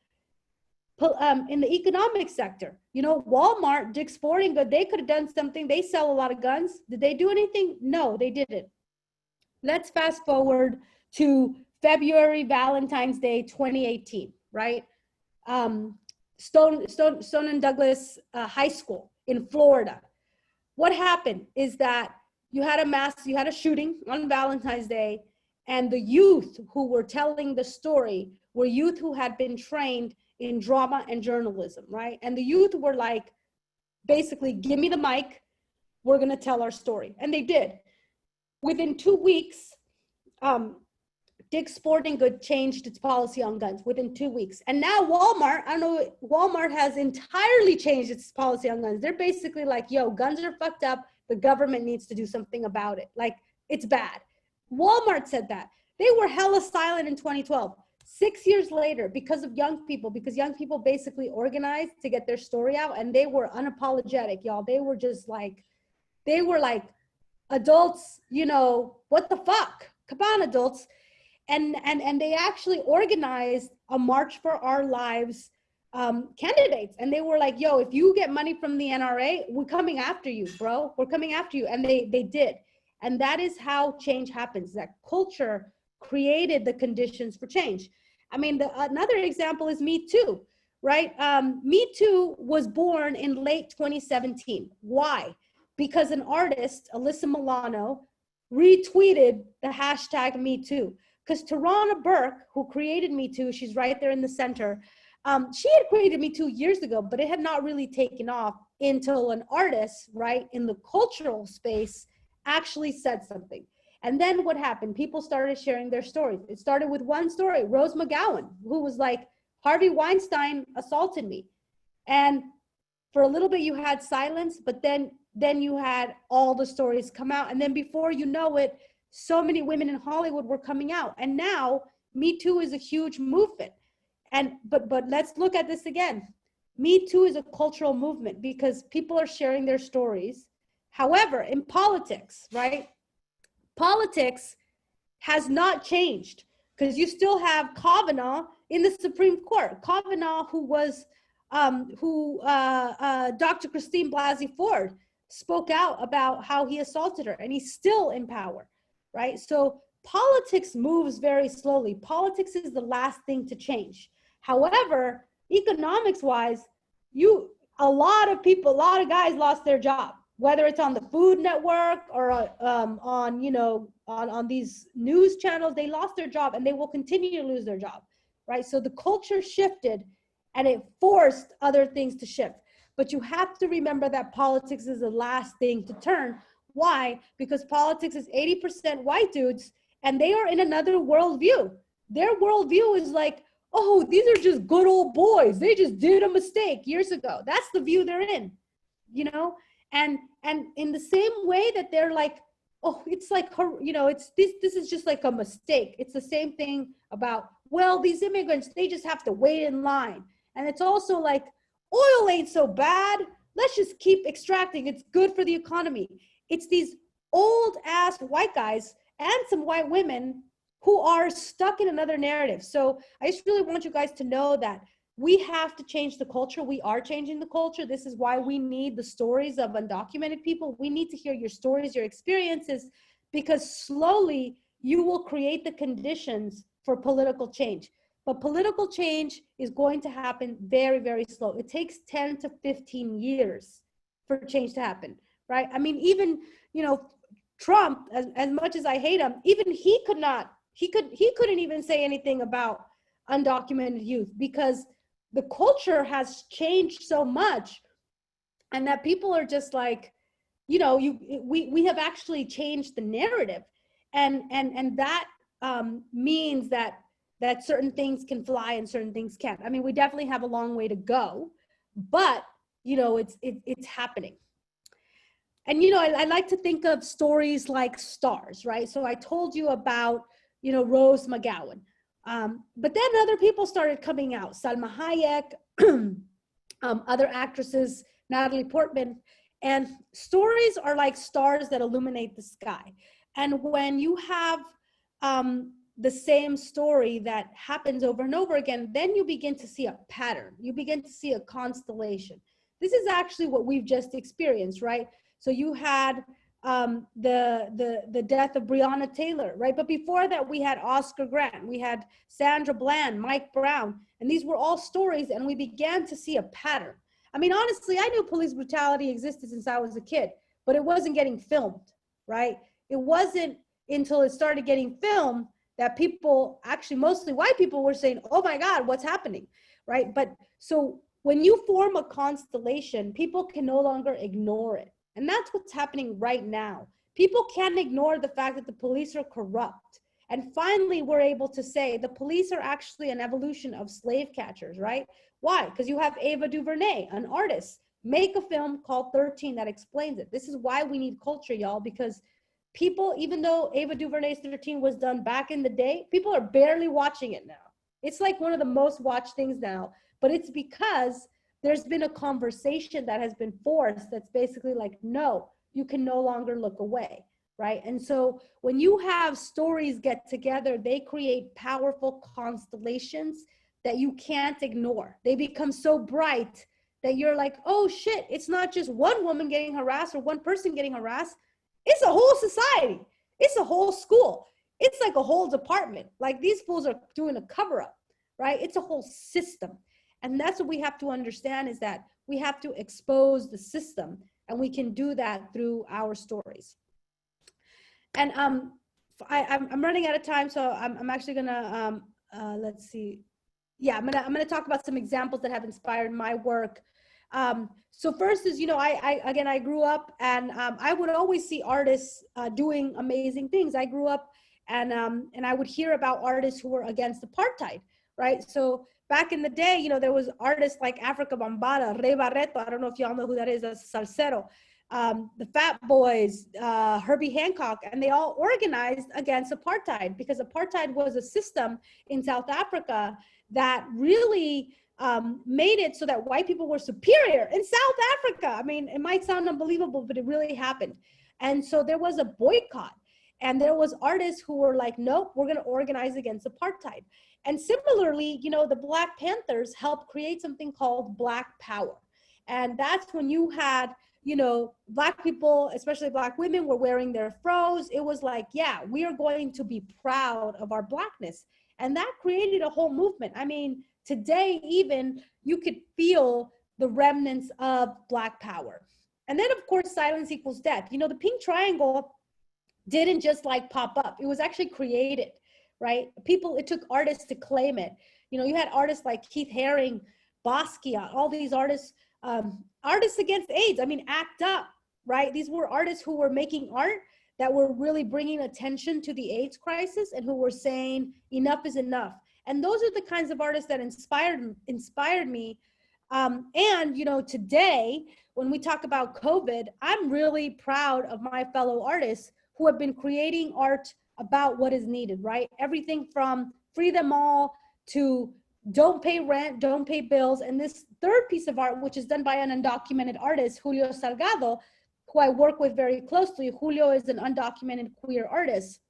In the economic sector, you know, Walmart, Dick's Sporting Goods, they could have done something. They sell a lot of guns. Did they do anything? No, they didn't. Let's fast forward to February, Valentine's Day, 2018, right? Stone and Douglas High School in Florida. What happened is that you had a shooting on Valentine's Day, and the youth who were telling the story were youth who had been trained in drama and journalism, right? And the youth were like, basically, give me the mic, we're gonna tell our story. And they did. Within 2 weeks, Dick's Sporting Goods changed its policy on guns within 2 weeks. And now Walmart has entirely changed its policy on guns. They're basically like, yo, guns are fucked up. The government needs to do something about it. Like, it's bad. Walmart said that. They were hella silent in 2012. 6 years later, because young people basically organized to get their story out, and they were unapologetic, y'all. They were just like, adults, you know, what the fuck? Come on, adults. And they actually organized a March for Our Lives candidates. And they were like, yo, if you get money from the NRA, we're coming after you, bro. We're coming after you. And they did. And that is how change happens. That culture created the conditions for change. I mean, another example is Me Too, right? Me Too was born in late 2017. Why? Because an artist, Alyssa Milano, retweeted the hashtag Me Too. Because Tarana Burke, who created Me Too, she's right there in the center, she had created Me Too years ago, but it had not really taken off until an artist, right, in the cultural space actually said something. And then what happened? People started sharing their stories. It started with one story, Rose McGowan, who was like, Harvey Weinstein assaulted me. And for a little bit you had silence, but then you had all the stories come out. And then before you know it, so many women in Hollywood were coming out. And now Me Too is a huge movement. And but let's look at this again. Me Too is a cultural movement because people are sharing their stories. However, in politics, right? Politics has not changed because you still have Kavanaugh in the Supreme Court. Kavanaugh, who was, Dr. Christine Blasey Ford spoke out about how he assaulted her, and he's still in power, right? So politics moves very slowly. Politics is the last thing to change. However, economics-wise, a lot of guys lost their job, whether it's on the Food Network or on these news channels. They lost their job and they will continue to lose their job, right? So the culture shifted and it forced other things to shift. But you have to remember that politics is the last thing to turn. Why? Because politics is 80% white dudes and they are in another worldview. Their worldview is like, oh, these are just good old boys. They just did a mistake years ago. That's the view they're in, you know? And in the same way that they're like, oh, it's like, you know, it's this is just like a mistake. It's the same thing about, well, these immigrants, they just have to wait in line. And it's also like, oil ain't so bad. Let's just keep extracting. It's good for the economy. It's these old ass white guys and some white women who are stuck in another narrative. So I just really want you guys to know that we have to change the culture. We are changing the culture. This is why we need the stories of undocumented people. We need to hear your stories, your experiences, because slowly you will create the conditions for political change. But political change is going to happen very, very slow. It takes 10 to 15 years for change to happen, right? I mean, even, you know, Trump, as much as I hate him, even he couldn't even say anything about undocumented youth because the culture has changed so much, and that people are just like, you know, we have actually changed the narrative, and that means that certain things can fly and certain things can't. I mean, we definitely have a long way to go, but you know, it's happening. And you know, I like to think of stories like stars, right? So I told you about, you know, Rose McGowan. But then other people started coming out, Salma Hayek, other actresses, Natalie Portman, and stories are like stars that illuminate the sky. And when you have the same story that happens over and over again, then you begin to see a pattern. You begin to see a constellation. This is actually what we've just experienced, right? So you had the death of Breonna Taylor, right? But before that, we had Oscar Grant, we had Sandra Bland, Mike Brown, and these were all stories, and we began to see a pattern. I mean, honestly, I knew police brutality existed since I was a kid, but it wasn't getting filmed, right? It wasn't until it started getting filmed that people, actually mostly white people, were saying, oh my God, what's happening, right? But so when you form a constellation, people can no longer ignore it. And that's what's happening right now. People can't ignore the fact that the police are corrupt. And finally, we're able to say the police are actually an evolution of slave catchers, right? Why? Because you have Ava DuVernay, an artist, make a film called 13 that explains it. This is why we need culture, y'all, because people, even though Ava DuVernay's 13 was done back in the day, people are barely watching it now. It's like one of the most watched things now, but it's because there's been a conversation that has been forced that's basically like, no, you can no longer look away, right? And so when you have stories get together, they create powerful constellations that you can't ignore. They become so bright that you're like, oh shit, it's not just one woman getting harassed or one person getting harassed. It's a whole society. It's a whole school. It's like a whole department. Like these fools are doing a cover up, right? It's a whole system. And that's what we have to understand, is that we have to expose the system, and we can do that through our stories. And I'm running out of time, so I'm actually gonna, let's see. Yeah, I'm gonna talk about some examples that have inspired my work. So first is, you know, I grew up and I would always see artists doing amazing things. I grew up and I would hear about artists who were against apartheid, right? So back in the day, you know, there was artists like Africa Bambaataa, Ray Barreto, I don't know if y'all know who that is, that's salsero, the Fat Boys, Herbie Hancock, and they all organized against apartheid, because apartheid was a system in South Africa that really made it so that white people were superior in South Africa. I mean, it might sound unbelievable, but it really happened. And so there was a boycott, and there was artists who were like, nope, we're gonna organize against apartheid. And similarly, you know, the Black Panthers helped create something called Black Power. And that's when you had, you know, Black people, especially Black women, were wearing their fros. It was like, yeah, we are going to be proud of our Blackness. And that created a whole movement. I mean, today, even, you could feel the remnants of Black Power. And then, of course, silence equals death. You know, the pink triangle didn't just like pop up. It was actually created, right? People, it took artists to claim it. You know, you had artists like Keith Haring, Basquiat, all these artists, artists against AIDS. I mean, ACT UP, right? These were artists who were making art that were really bringing attention to the AIDS crisis, and who were saying enough is enough. And those are the kinds of artists that inspired me. And, you know, today, when we talk about COVID, I'm really proud of my fellow artists who have been creating art about what is needed, right? Everything from Free Them All to Don't Pay Rent, Don't Pay Bills. And this third piece of art, which is done by an undocumented artist, Julio Salgado, who I work with very closely. Julio is an undocumented queer artist.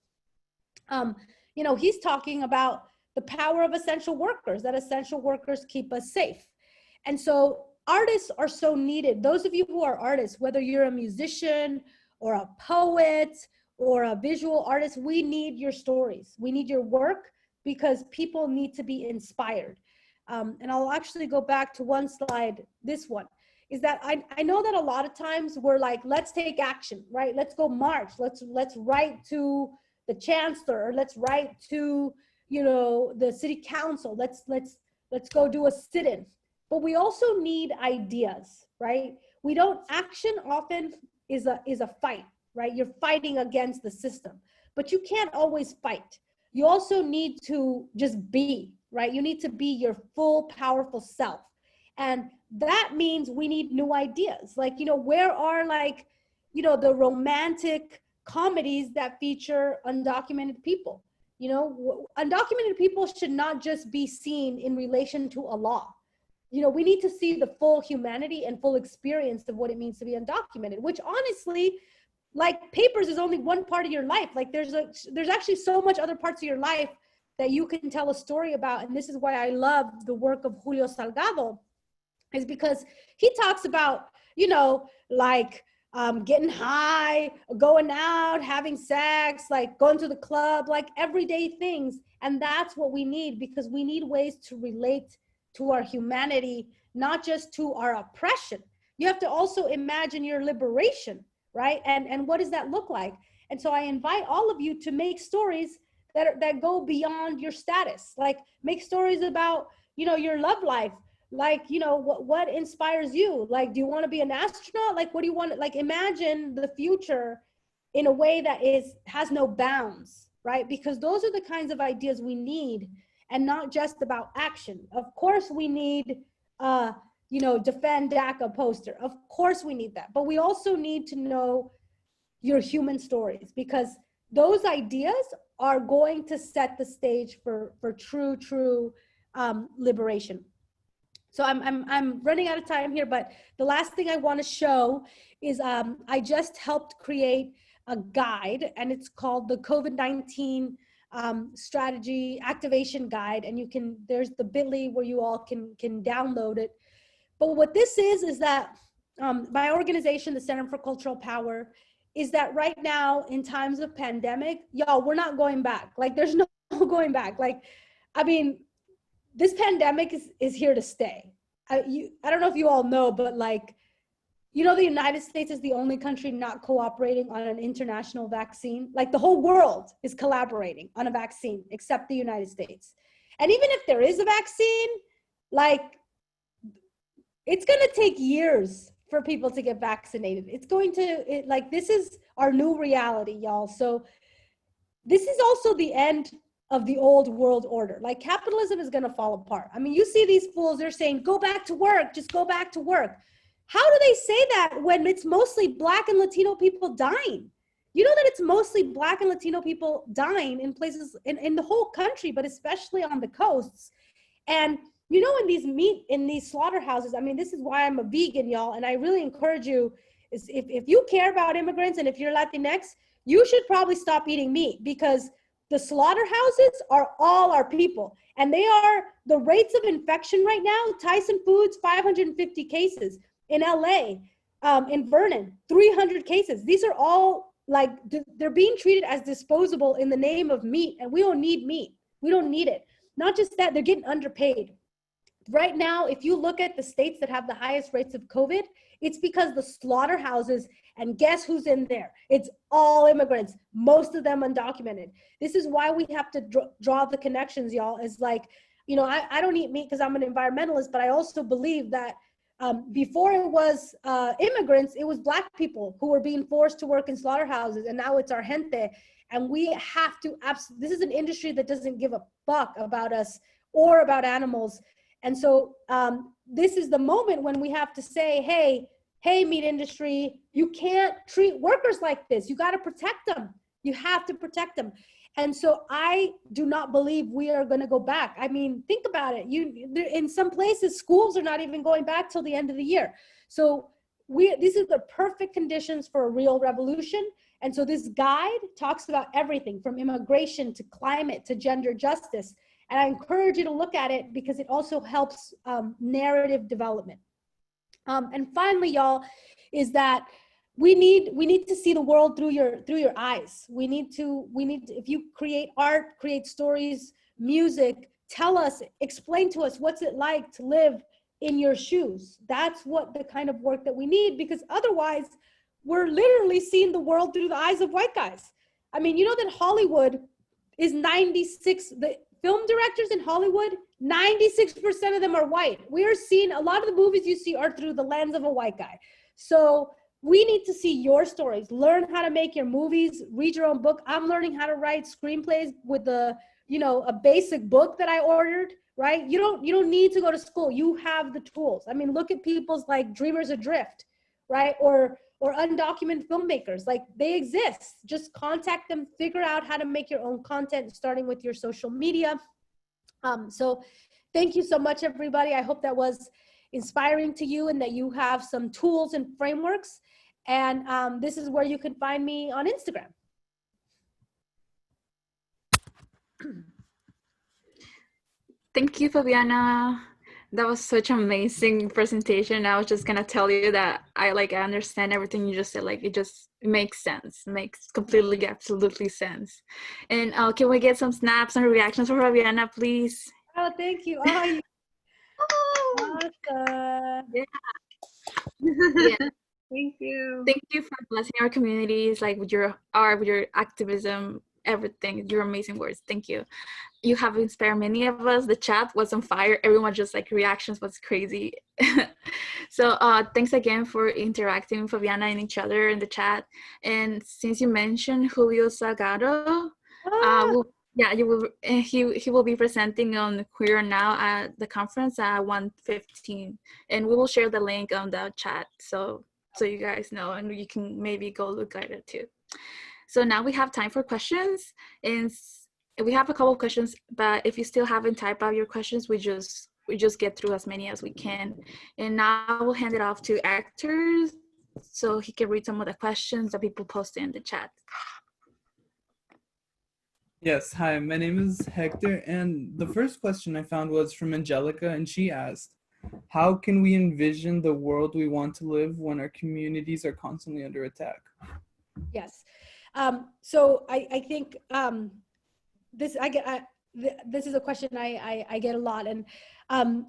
You know, he's talking about the power of essential workers, that essential workers keep us safe. And so artists are so needed. Those of you who are artists, whether you're a musician or a poet or a visual artist, we need your stories. We need your work, because people need to be inspired. And I'll actually go back to one slide, this one, is that I know that a lot of times we're like, let's take action, right? Let's go march. Let's write to the chancellor, or let's write to, you know, the city council. Let's go do a sit-in. But we also need ideas, right? We don't, action often is a fight, right? You're fighting against the system, but you can't always fight. You also need to just be, right? You need to be your full, powerful self. And that means we need new ideas. Like, you know, where are, like, you know, the romantic comedies that feature undocumented people? You know, undocumented people should not just be seen in relation to a law. You know, we need to see the full humanity and full experience of what it means to be undocumented, which honestly, like, papers is only one part of your life. Like, there's actually so much other parts of your life that you can tell a story about. And this is why I love the work of Julio Salgado, is because he talks about, you know, like, getting high, going out, having sex, like going to the club, like everyday things. And that's what we need, because we need ways to relate to our humanity, not just to our oppression. You have to also imagine your liberation, right? And what does that look like? And so I invite all of you to make stories that go beyond your status. Like, make stories about, you know, your love life. Like, you know, what inspires you? Like, do you want to be an astronaut? Like, what do you want? Like, imagine the future in a way that has no bounds, right? Because those are the kinds of ideas we need, and not just about action. Of course we need, you know, defend DACA poster. Of course we need that. But we also need to know, your human stories, because those ideas are going to set the stage for true liberation. So I'm running out of time here, but the last thing I want to show is I just helped create a guide, and it's called the COVID-19 strategy activation guide, and there's the bit.ly where you all can download it. But what this is that my organization, the Center for Cultural Power, is that right now in times of pandemic, y'all, we're not going back. Like, there's no going back. Like, I mean, this pandemic is here to stay. I don't know if you all know, but like, you know, the United States is the only country not cooperating on an international vaccine. Like, the whole world is collaborating on a vaccine except the United States. And even if there is a vaccine, like, it's going to take years for people to get vaccinated. It's going to, like, this is our new reality, y'all. So this is also the end of the old world order. Like, capitalism is going to fall apart. I mean, you see these fools, they're saying, go back to work, just go back to work. How do they say that when it's mostly Black and Latino people dying? You know that it's mostly Black and Latino people dying in places in the whole country, but especially on the coasts. And you know, in these slaughterhouses, I mean, this is why I'm a vegan, y'all. And I really encourage you, is if you care about immigrants and if you're Latinx, you should probably stop eating meat, because the slaughterhouses are all our people. And they are, the rates of infection right now, Tyson Foods, 550 cases. In LA, in Vernon, 300 cases. These are all, like, they're being treated as disposable in the name of meat, and we don't need meat. We don't need it. Not just that, they're getting underpaid. Right now, if you look at the states that have the highest rates of COVID, it's because the slaughterhouses, and guess who's in there? It's all immigrants, most of them undocumented. This is why we have to draw the connections, y'all. Is like, you know, I don't eat meat because I'm an environmentalist, but I also believe that before it was immigrants, it was Black people who were being forced to work in slaughterhouses, and now it's our gente. And we have to, this is an industry that doesn't give a fuck about us or about animals. And so this is the moment when we have to say, hey, meat industry, you can't treat workers like this. You got to protect them. You have to protect them. And so I do not believe we are going to go back. I mean, think about it. In some places, schools are not even going back till the end of the year. So these are the perfect conditions for a real revolution. And so this guide talks about everything from immigration to climate to gender justice. And I encourage you to look at it because it also helps narrative development. And finally, y'all, is that we need to see the world through your eyes. We need to, if you create art, create stories, music, tell us, explain to us what's it like to live in your shoes. That's what the kind of work that we need, because otherwise we're literally seeing the world through the eyes of white guys. I mean, you know that Hollywood is 96, the film directors in Hollywood, 96% of them are white. We are seeing a lot of the movies you see are through the lens of a white guy. So we need to see your stories, learn how to make your movies, read your own book. I'm learning how to write screenplays with a basic book that I ordered, right? You don't need to go to school. You have the tools. I mean, look at people's like Dreamers Adrift, right? Or undocumented filmmakers, like they exist. Just contact them, figure out how to make your own content, starting with your social media. So thank you so much, everybody. I hope that was inspiring to you and that you have some tools and frameworks. And this is where you can find me on Instagram. Thank you, Favianna. That was such an amazing presentation. I was just gonna tell you that I understand everything you just said. Like it makes sense. It makes completely, absolutely sense. And can we get some snaps and reactions from Favianna, please? Oh, thank you. Oh, awesome. Yeah. Yeah. Thank you. Thank you for blessing our communities, like with your art, with your activism, everything. Your amazing words. Thank you. You have inspired many of us. The chat was on fire. Everyone just like reactions was crazy. So thanks again for interacting with Favianna and each other in the chat. And since you mentioned Julio Salgado, he will be presenting on Queer Now at the conference at 1:15, and we will share the link on the chat. So so you guys know, and you can maybe go look at it too. So now we have time for questions, and we have a couple of questions, but if you still haven't typed out your questions, we just get through as many as we can. And now I will hand it off to Hector so he can read some of the questions that people posted in the chat. Yes, hi, my name is Hector, and the first question I found was from Angelica, and she asked, how can we envision the world we want to live when our communities are constantly under attack? Yes. So I think this is a question I get a lot, and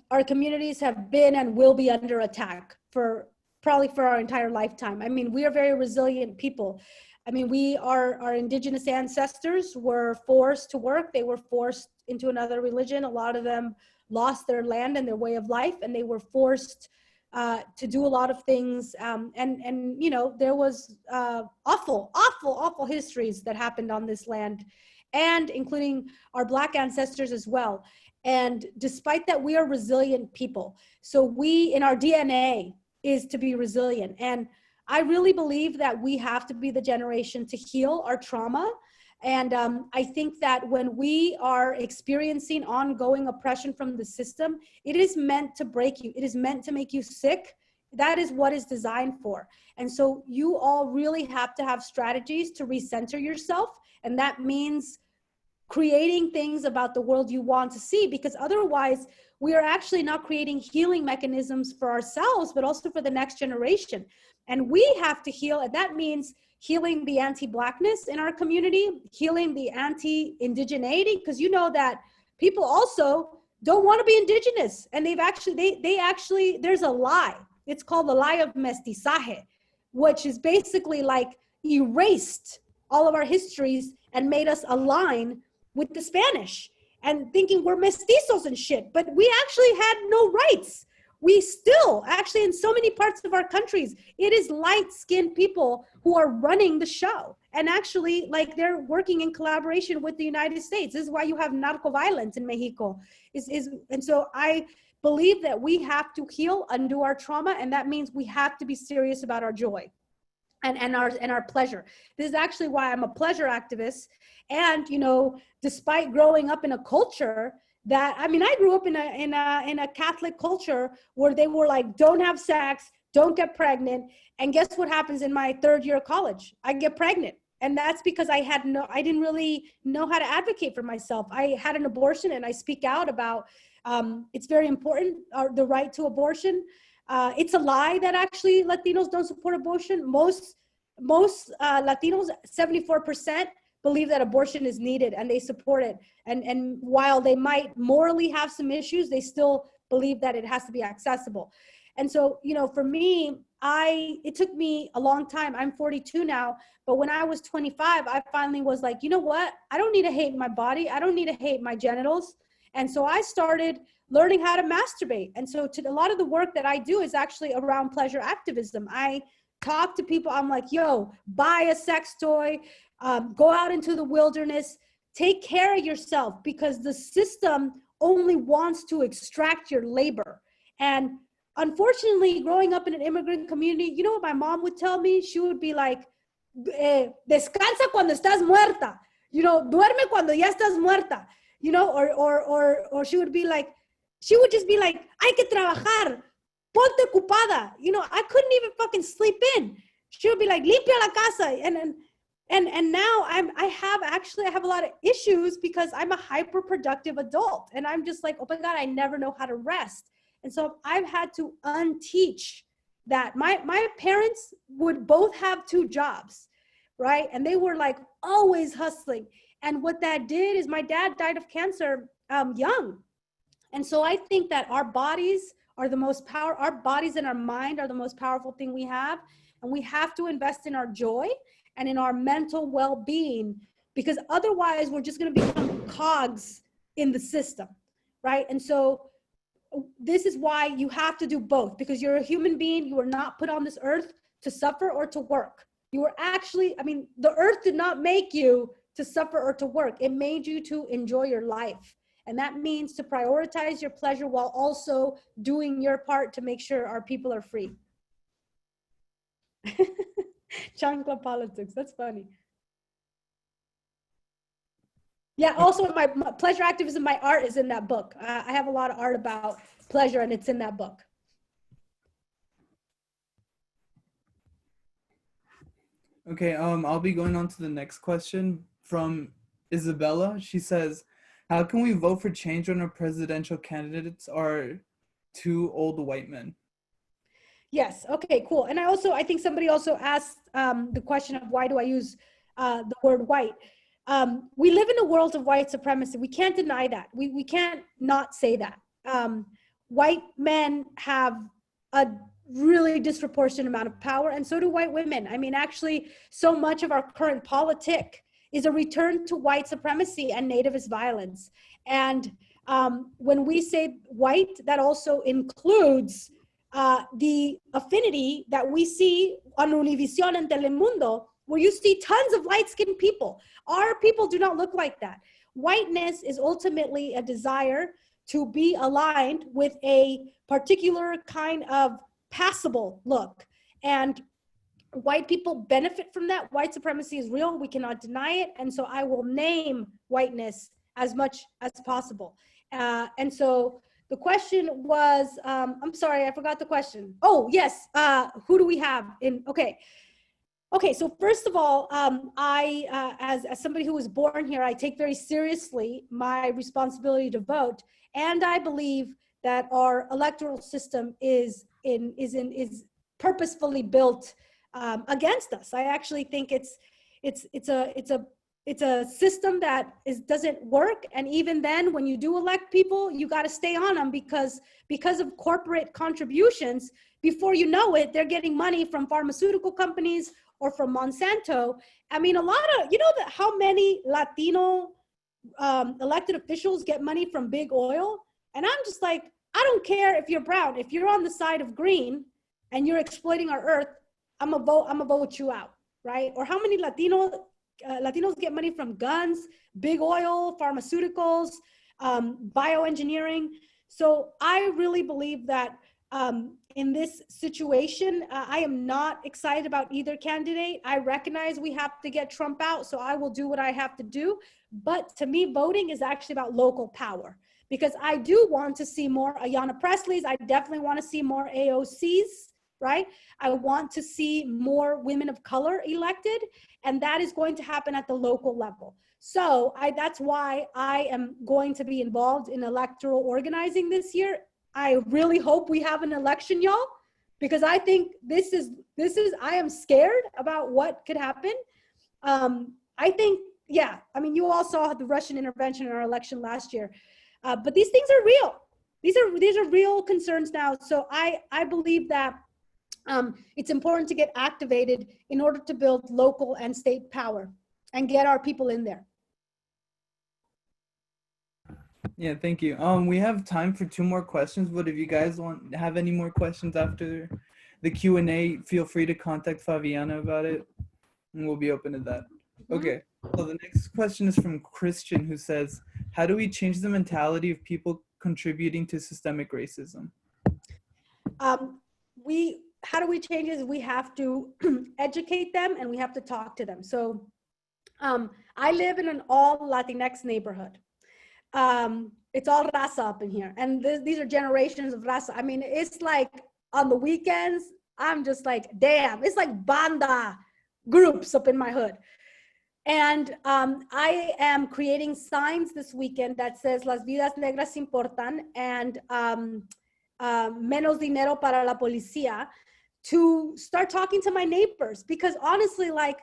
our communities have been and will be under attack for probably for our entire lifetime. I mean, we are very resilient people. I mean, our indigenous ancestors were forced to work. They were forced into another religion. A lot of them lost their land and their way of life, and they were forced to do a lot of things. And you know, there was awful histories that happened on this land, and including our Black ancestors as well. And despite that, we are resilient people. So we, in our DNA, is to be resilient. And I really believe that we have to be the generation to heal our trauma. And I think that when we are experiencing ongoing oppression from the system, it is meant to break you. It is meant to make you sick. That is what it's designed for. And so you all really have to have strategies to recenter yourself. And that means creating things about the world you want to see, because otherwise we are actually not creating healing mechanisms for ourselves, but also for the next generation. And we have to heal, and that means healing the anti-Blackness in our community, healing the anti-indigeneity, because you know that people also don't want to be indigenous. And they actually, there's a lie. It's called the lie of mestizaje, which is basically like erased all of our histories and made us align with the Spanish and thinking we're mestizos and shit, but we actually had no rights. We still, actually in so many parts of our countries, it is light-skinned people who are running the show. And actually, like, they're working in collaboration with the United States. This is why you have narco violence in Mexico. And so I believe that we have to heal, undo our trauma, and that means we have to be serious about our joy and our pleasure. This is actually why I'm a pleasure activist. And, you know, despite growing up in a culture that, I mean, I grew up in a Catholic culture where they were like, don't have sex, don't get pregnant. And guess what happens in my third year of college? I get pregnant. And that's because I didn't really know how to advocate for myself. I had an abortion, and I speak out about, it's very important, the right to abortion. It's a lie that actually Latinos don't support abortion. Most Latinos, 74%, believe that abortion is needed, and they support it. And while they might morally have some issues, they still believe that it has to be accessible. And so, you know, for me, it took me a long time. I'm 42 now, but when I was 25, I finally was like, you know what? I don't need to hate my body. I don't need to hate my genitals. And so I started learning how to masturbate. And so a lot of the work that I do is actually around pleasure activism. I talk to people. I'm like, yo, buy a sex toy, go out into the wilderness, take care of yourself, because the system only wants to extract your labor. And unfortunately, growing up in an immigrant community, you know what my mom would tell me? She would be like, descansa cuando estás muerta. You know, duerme cuando ya estás muerta. You know, or she would be like, she would just be like, hay que trabajar, ponte ocupada. You know, I couldn't even fucking sleep in. She would be like, limpia la casa. And now I have a lot of issues because I'm a hyper productive adult, and I'm just like, oh my God, I never know how to rest. And so I've had to unteach that. My parents would both have 2 jobs, right? And they were like always hustling. And what that did is my dad died of cancer young. And so I think that our bodies are the most our bodies and our mind are the most powerful thing we have. And we have to invest in our joy and in our mental well-being, because otherwise we're just going to become cogs in the system, right? And so this is why you have to do both, because you're a human being. You are not put on this earth to suffer or to work. You are actually, I mean, the earth did not make you to suffer or to work. It made you to enjoy your life. And that means to prioritize your pleasure while also doing your part to make sure our people are free. chancla politics. That's funny. Yeah, also my pleasure activism, my art is in that book. I have a lot of art about pleasure and it's in that book. Okay, I'll be going on to the next question from Isabella. She says, how can we vote for change when our presidential candidates are two old white men? Yes, okay, cool. And I think somebody also asked the question of why do I use the word white? We live in a world of white supremacy. We can't deny that. We can't not say that. White men have a really disproportionate amount of power, and so do white women. I mean, actually, so much of our current politic is a return to white supremacy and nativist violence. And when we say white, that also includes the affinity that we see on Univision and Telemundo, where you see tons of light-skinned people. Our people do not look like that. Whiteness is ultimately a desire to be aligned with a particular kind of passable look. And white people benefit from that. White supremacy is real. We cannot deny it. And so I will name whiteness as much as possible. And so the question was, I'm sorry, I forgot the question. Oh, yes. Who do we have in? Okay, so first of all, as somebody who was born here, I take very seriously my responsibility to vote. And I believe that our electoral system is purposefully built against us. I actually think it's a system that doesn't work. And even then, when you do elect people, you got to stay on them because of corporate contributions. Before you know it, they're getting money from pharmaceutical companies or from Monsanto. I mean, how many Latino elected officials get money from big oil? And I'm just like, I don't care if you're brown. If you're on the side of green and you're exploiting our earth, I'm gonna vote you out, right? Or how many Latinos get money from guns, big oil, pharmaceuticals, bioengineering. So I really believe that in this situation, I am not excited about either candidate. I recognize we have to get Trump out, so I will do what I have to do. But to me, voting is actually about local power, because I do want to see more Ayanna Presleys. I definitely want to see more AOCs, right? I want to see more women of color elected, and that is going to happen at the local level. So that's why I am going to be involved in electoral organizing this year. I really hope we have an election, y'all, because I think I am scared about what could happen. I think, yeah, I mean, you all saw the Russian intervention in our election last year, but these things are real. These are real concerns now. So I believe that it's important to get activated in order to build local and state power and get our people in there. Yeah, thank you. We have time for 2 more questions, but if you guys have any more questions after the Q&A, feel free to contact Favianna about it, and we'll be open to that. Okay, so the next question is from Christian, who says, how do we change the mentality of people contributing to systemic racism? How do we change it? We have to educate them and we have to talk to them. So I live in an all Latinx neighborhood. It's all raza up in here. And these are generations of raza. I mean, it's like on the weekends, I'm just like, damn, it's like banda groups up in my hood. And I am creating signs this weekend that says Las vidas negras importan and menos dinero para la policía, to start talking to my neighbors, because honestly, like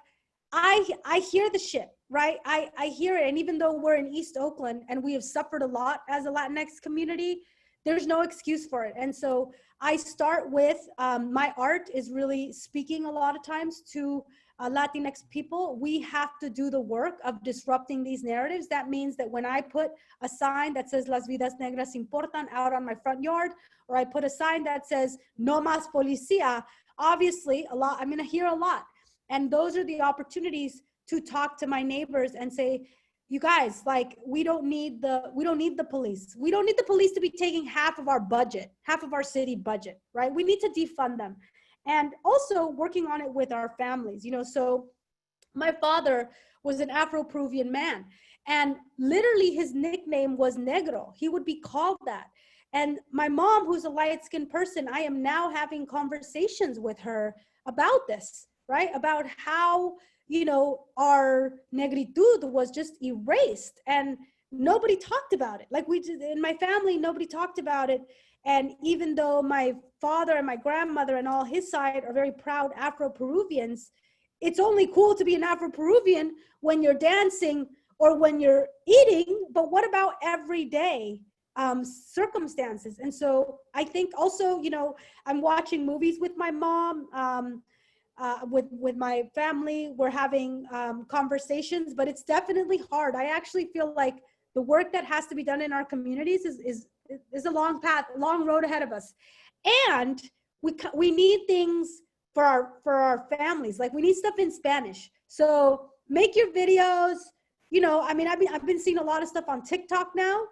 I hear the shit, right? I hear it. And even though we're in East Oakland and we have suffered a lot as a Latinx community, there's no excuse for it. And so I start with my art is really speaking a lot of times to Latinx people. We have to do the work of disrupting these narratives. That means that when I put a sign that says Las vidas negras importan out on my front yard, or I put a sign that says no más policía, obviously I'm gonna hear a lot. And those are the opportunities to talk to my neighbors and say, you guys, like, we don't need the police. We don't need the police to be taking half of our budget, half of our city budget, right? We need to defund them. and also working on it with our families, you know. So my father was an Afro-Peruvian man, and literally his nickname was Negro. He would be called that. And my mom, who's a light-skinned person, I am now having conversations with her about this, right? About how, you know, our negritude was just erased and nobody talked about it. Like we did in my family, nobody talked about it. And even though my father and my grandmother and all his side are very proud Afro-Peruvians, it's only cool to be an Afro-Peruvian when you're dancing or when you're eating, but what about everyday circumstances? And so I think also, you know, I'm watching movies with my mom, with my family, we're having conversations, but it's definitely hard. I actually feel like the work that has to be done in our communities is a long path, long road ahead of us. And we need things for our families. Like we need stuff in Spanish. So make your videos, you know, I mean, I've been seeing a lot of stuff on TikTok now.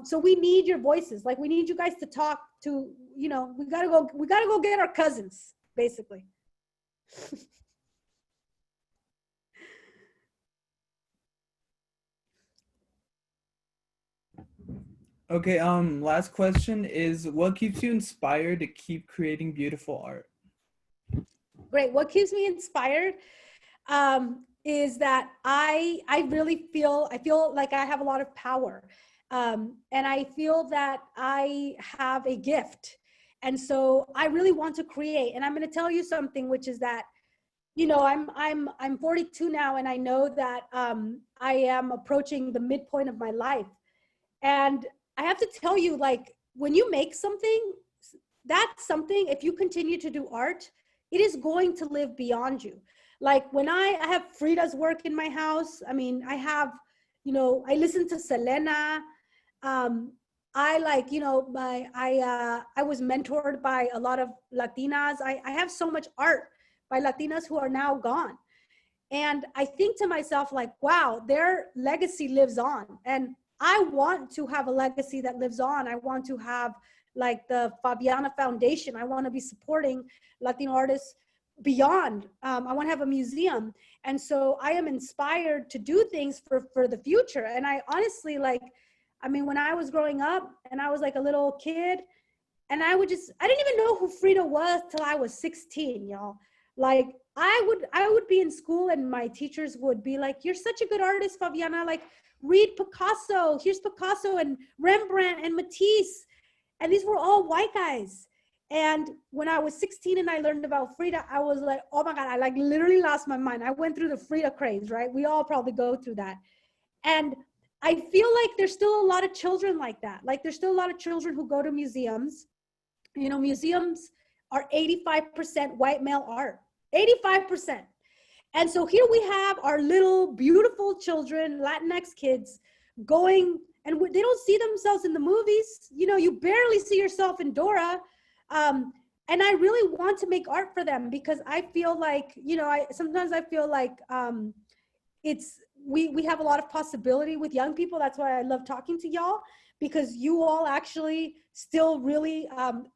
So we need your voices. Like we need you guys to talk to, you know, we gotta go get our cousins, basically. Okay, last question is, what keeps you inspired to keep creating beautiful art? Great. What keeps me inspired is that I really feel like I have a lot of power. And I feel that I have a gift. And so I really want to create. And I'm going to tell you something, which is that, you know, I'm 42 now, and I know that I am approaching the midpoint of my life. And I have to tell you, like, when you make something, that's something, if you continue to do art, it is going to live beyond you. Like when I have Frida's work in my house, I mean, I have, you know, I listen to Selena. I like, you know, I was mentored by a lot of Latinas. I have so much art by Latinas who are now gone. And I think to myself, like, wow, their legacy lives on. And I want to have a legacy that lives on. I want to have like the Favianna Foundation. I want to be supporting Latino artists beyond. I want to have a museum. And so I am inspired to do things for the future. And I honestly, like, I mean, when I was growing up and I was like a little kid, and I didn't even know who Frida was till I was 16, y'all. Like I would be in school and my teachers would be like, you're such a good artist, Favianna. Like, read Picasso. Here's Picasso and Rembrandt and Matisse. And these were all white guys. And when I was 16 and I learned about Frida, I was like, oh my God, I like literally lost my mind. I went through the Frida craze, right? We all probably go through that. And I feel like there's still a lot of children like that. Like there's still a lot of children who go to museums. You know, museums are 85% white male art, 85%. And so here we have our little beautiful children, Latinx kids, going, and they don't see themselves in the movies. You know, you barely see yourself in Dora. And I really want to make art for them because I feel like, you know, sometimes I feel like we have a lot of possibility with young people. That's why I love talking to y'all, because you all actually still really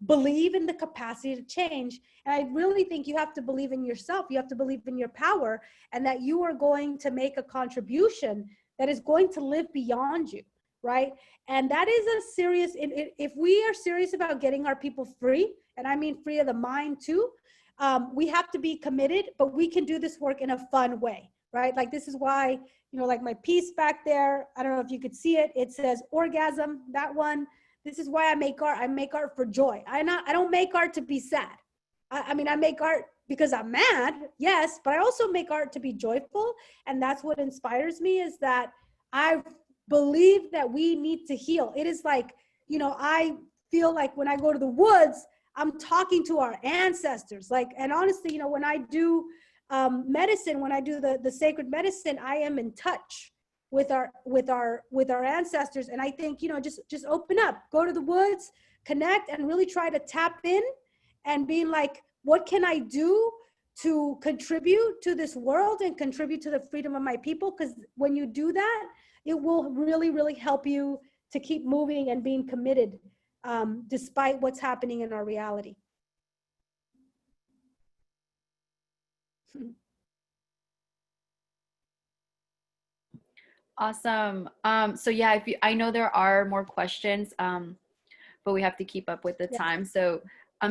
believe in the capacity to change. And I really think you have to believe in yourself. You have to believe in your power, and that you are going to make a contribution that is going to live beyond you, right? And that is a serious, if we are serious about getting our people free, and I mean free of the mind too, we have to be committed, but we can do this work in a fun way, right? Like this is why, you know, like my piece back there, I don't know if you could see it. It says orgasm, that one. This is why I make art. I make art for joy. I don't make art to be sad. I mean, I make art because I'm mad, yes, but I also make art to be joyful. And that's what inspires me, is that I believe that we need to heal. It is like, you know, I feel like when I go to the woods, I'm talking to our ancestors. Like, and honestly, you know, when I do medicine, when I do the sacred medicine, I am in touch with our ancestors. And I think, you know, just open up, go to the woods, connect, and really try to tap in and being like, what can I do to contribute to this world and contribute to the freedom of my people? Because when you do that, it will really, really help you to keep moving and being committed despite what's happening in our reality. Awesome. So yeah, if you, I know there are more questions, but we have to keep up with the time. So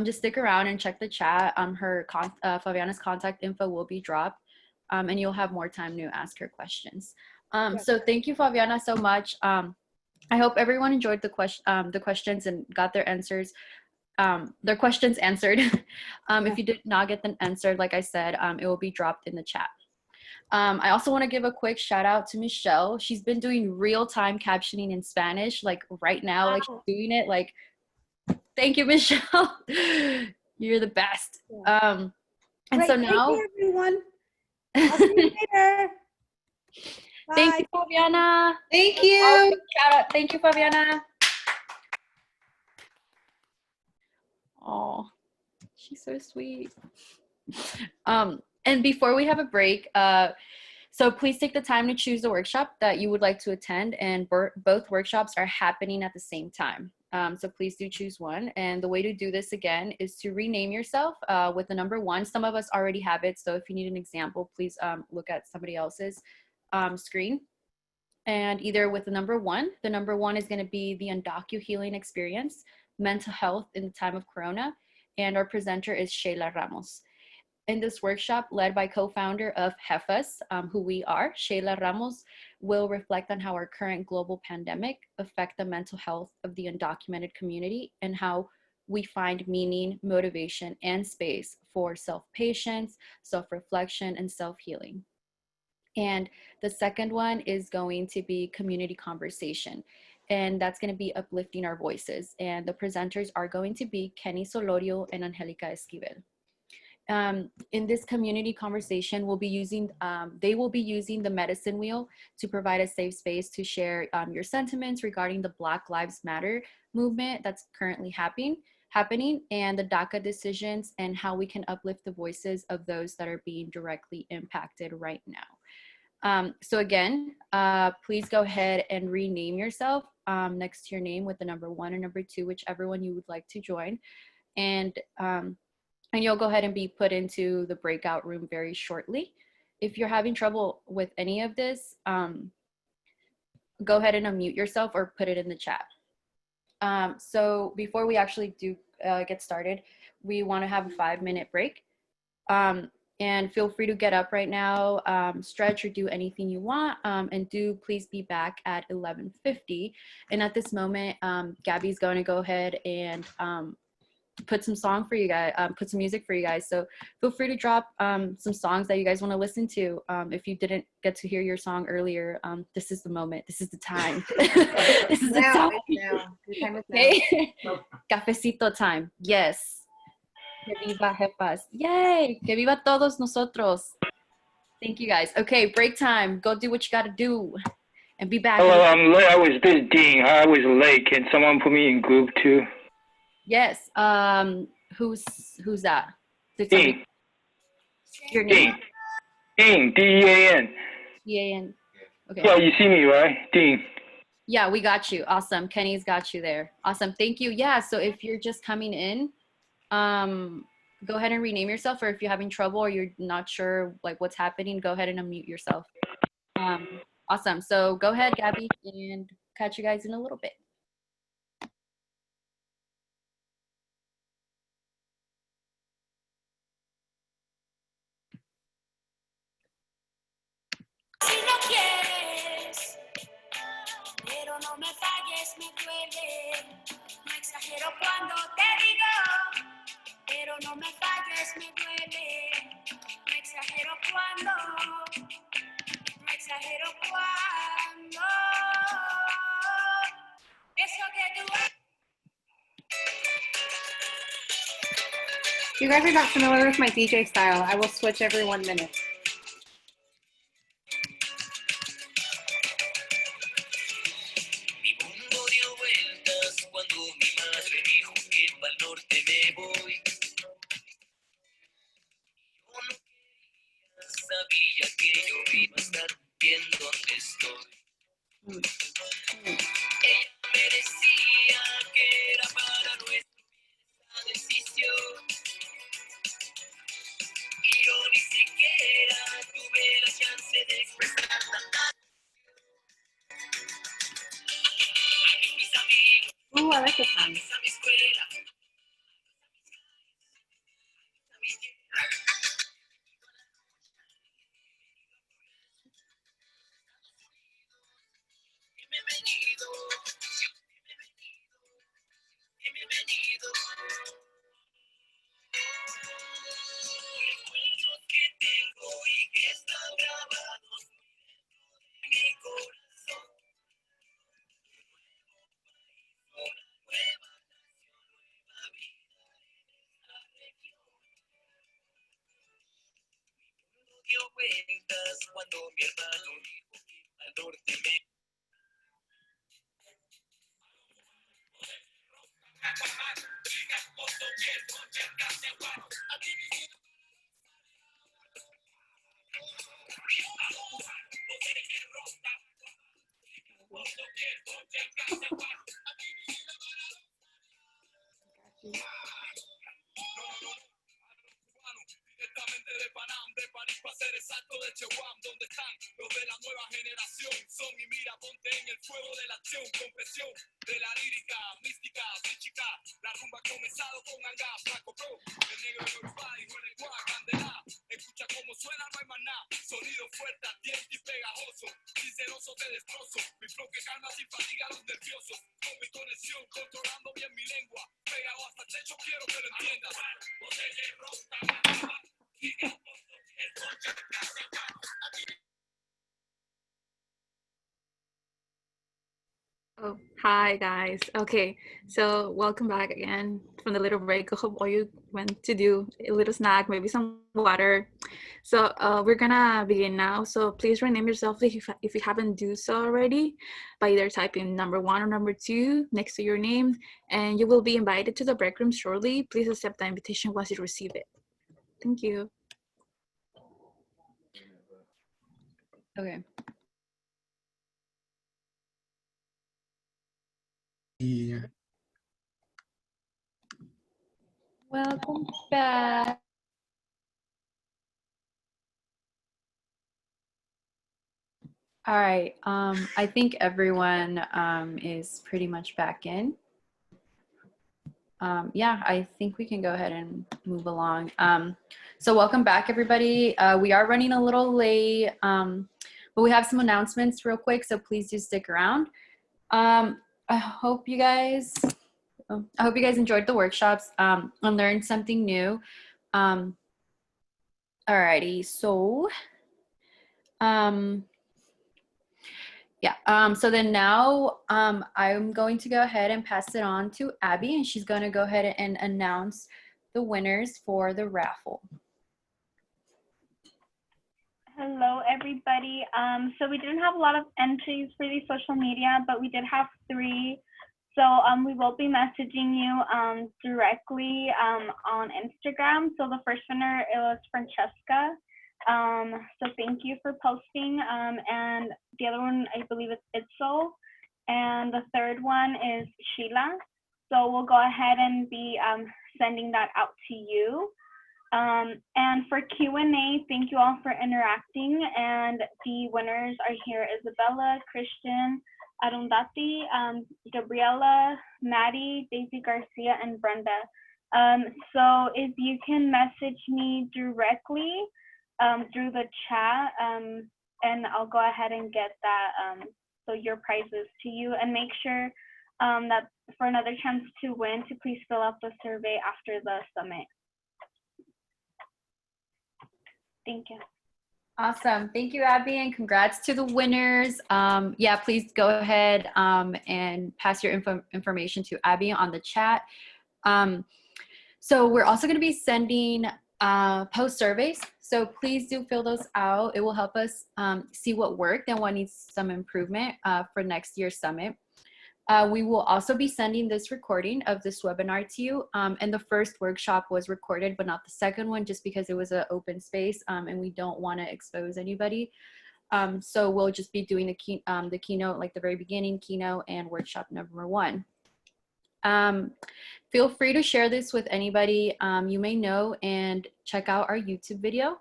just stick around and check the chat. Favianna's contact info will be dropped, and you'll have more time to ask her questions. So thank you, Favianna, so much. I hope everyone enjoyed the questions and got their answers. Their questions answered. If you did not get them answered, like I said, it will be dropped in the chat. I also want to give a quick shout out to Michelle. She's been doing real-time captioning in Spanish, like right now, like she's doing it. Like, thank you, Michelle. You're the best. And Great. so now, thank you, everyone. I'll see you later. Thank you, Favianna. Thank you. Shout out. Thank you, Favianna. Oh, she's so sweet. And before we have a break, so please take the time to choose the workshop that you would like to attend, and both workshops are happening at the same time. So please do choose one. And the way to do this again is to rename yourself with the number 1. Some of us already have it, so if you need an example, please look at somebody else's screen. And either with the number 1 is going to be the Undocu Healing Experience, Mental Health in the Time of Corona, and our presenter is Sheila Ramos. In this workshop, led by co-founder of HEFAS, who we are, Sheila Ramos will reflect on how our current global pandemic affect the mental health of the undocumented community and how we find meaning, motivation, and space for self-patience, self-reflection, and self-healing. And the second one is going to be community conversation. And that's going to be uplifting our voices. And the presenters are going to be Kenny Solorio and Angelica Esquivel. In this community conversation, they will be using the medicine wheel to provide a safe space to share your sentiments regarding the Black Lives Matter movement that's currently happening, and the DACA decisions, and how we can uplift the voices of those that are being directly impacted right now. So again, please go ahead and rename yourself next to your name with the number 1 and number 2, whichever one you would like to join. And you'll go ahead and be put into the breakout room very shortly. If you're having trouble with any of this, go ahead and unmute yourself or put it in the chat. So before we actually do get started, we want to have a 5-minute break. And feel free to get up right now, stretch or do anything you want, and do please be back at 11:50. And at this moment, Gabby's going to go ahead and put some put some music for you guys. So feel free to drop some songs that you guys want to listen to. If you didn't get to hear your song earlier, this is the moment. This is the time. This is the time. The time is now. Okay. Cafecito time. Yes. Que viva HEFAS. Yay. Que viva todos nosotros. Thank you guys. Okay, break time. Go do what you got to do. And be back. Hello, I'm late. I was late. Can someone put me in group 2? Yes. Who's that? Dean. Your name? Dean. D-E-A-N. D-A-N. Okay. Yeah, you see me, right? Dean. Yeah, we got you. Awesome. Kenny's got you there. Awesome. Thank you. Yeah. So if you're just coming in, go ahead and rename yourself, or if you're having trouble or you're not sure like what's happening, go ahead and unmute yourself. Awesome. So go ahead, Gabby, and catch you guys in a little bit. Si no quieres, pero no me falles, me duele. No exagero cuando te digo, pero no me falles, me duele. No exagero cuando, no exagero cuando. Eso que tú haces. You guys are not familiar with my DJ style. I will switch every 1 minute. Mi mundo dio vueltas cuando mi madre dijo que pa'l norte me voy. Yo no quería, sabía que yo iba a estar bien donde estoy. Ella me decía que era para nuestra decisión. Y yo ni siquiera Ooh, I like this one. Oh, hi guys. Okay, so welcome back again from the little break. I hope all you went to do a little snack, maybe some water. So we're gonna begin now. So please rename yourself if you haven't do so already by either typing number 1 or number 2 next to your name, and you will be invited to the break room shortly. Please accept the invitation once you receive it. Thank you. Okay. Yeah. Welcome back. All right. I think everyone is pretty much back in. Yeah, I think we can go ahead and move along. So welcome back, everybody. We are running a little late, but we have some announcements real quick, so please do stick around. I hope you guys enjoyed the workshops and learned something new. Alrighty, so yeah, so then now I'm going to go ahead and pass it on to Abby, and she's going to go ahead and announce the winners for the raffle. Hello, everybody. So we didn't have a lot of entries for the social media, but we did have 3. So we will be messaging you directly on Instagram. So the first winner, it was Francesca. So thank you for posting. And the other one, I believe it's Itzel. And the third one is Sheila. So we'll go ahead and be sending that out to you. And for Q&A, thank you all for interacting. And the winners are here: Isabella, Christian, Arundhati, Gabriela, Maddie, Daisy Garcia, and Brenda. So if you can message me directly through the chat, and I'll go ahead and get that, so your prizes to you, and make sure that for another chance to win, to please fill out the survey after the summit. Thank you. Awesome. Thank you, Abby, and congrats to the winners. Yeah, please go ahead and pass your information to Abby on the chat. So we're also going to be sending post surveys. So please do fill those out. It will help us see what worked and what needs some improvement for next year's summit. We will also be sending this recording of this webinar to you. And the first workshop was recorded, but not the second one, just because it was an open space and we don't want to expose anybody. So we'll just be doing the keynote, like the very beginning keynote, and workshop number 1. Feel free to share this with anybody you may know, and check out our YouTube video.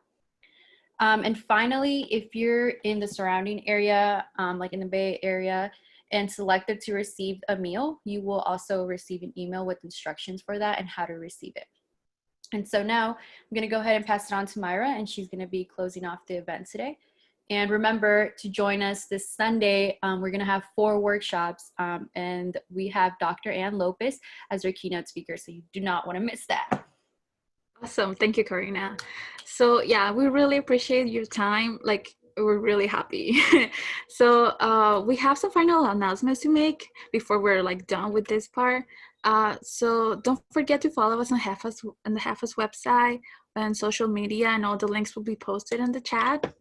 And finally, if you're in the surrounding area, like in the Bay Area, and selected to receive a meal, you will also receive an email with instructions for that and how to receive it. And so now I'm gonna go ahead and pass it on to Myra, and she's gonna be closing off the event today. And remember to join us this Sunday. We're gonna have 4 workshops, and we have Dr. Ann Lopez as our keynote speaker, so you do not wanna miss that. Awesome. Thank you, Karina. So yeah, we really appreciate your time. Like, we're really happy. So we have some final announcements to make before we're like done with this part. So don't forget to follow us on the HEFAS website and social media, and all the links will be posted in the chat.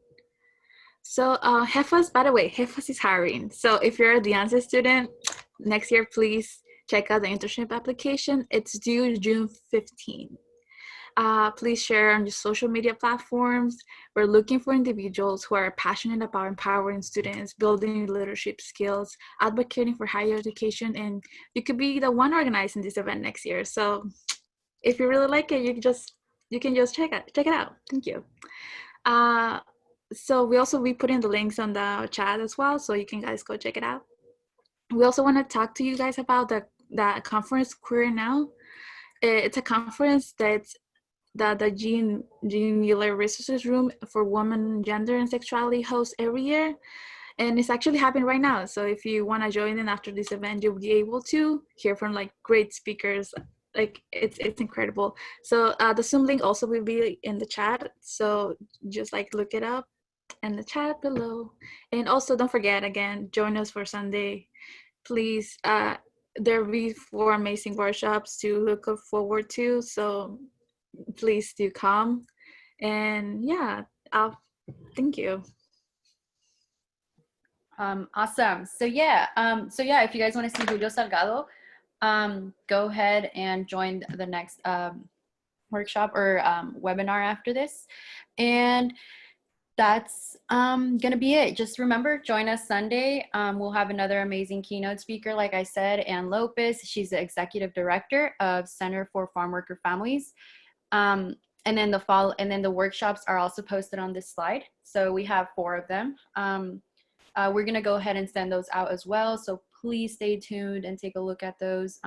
So HEFAS, by the way, HEFAS is hiring. So if you're a DeAnza student, next year, please check out the internship application. It's due June 15th. Please share on your social media platforms. We're looking for individuals who are passionate about empowering students, building leadership skills, advocating for higher education, and you could be the one organizing this event next year. So if you really like it, you can just check it out. Thank you. So we also be putting the links on the chat as well, so you can guys go check it out. We also want to talk to you guys about the conference Queer Now. It's a conference that's the Jean Mueller Resources Room for Women, Gender, and Sexuality hosts every year. And it's actually happening right now. So if you want to join in after this event, you'll be able to hear from like great speakers. Like it's incredible. So the Zoom link also will be in the chat. So just like look it up in the chat below. And also don't forget, again, join us for Sunday. Please, there will be 4 amazing workshops to look forward to. So please do come. And yeah, thank you. Awesome. So yeah, if you guys want to see Julio Salgado, go ahead and join the next workshop or webinar after this. And that's gonna be it. Just remember, join us Sunday. We'll have another amazing keynote speaker, like I said, Ann Lopez. She's the executive director of Center for Farm Worker Families. And then the workshops are also posted on this slide. So we have 4 of them. We're gonna go ahead and send those out as well. So please stay tuned and take a look at those.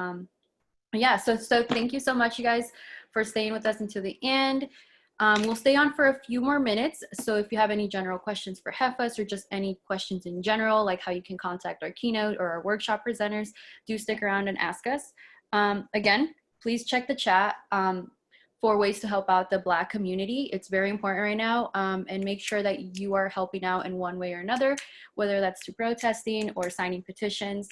Yeah, so thank you so much, you guys, for staying with us until the end. We'll stay on for a few more minutes. So if you have any general questions for HEFAS or just any questions in general, like how you can contact our keynote or our workshop presenters, do stick around and ask us. Again, please check the chat for ways to help out the Black community. It's very important right now, and make sure that you are helping out in one way or another, whether that's through protesting or signing petitions.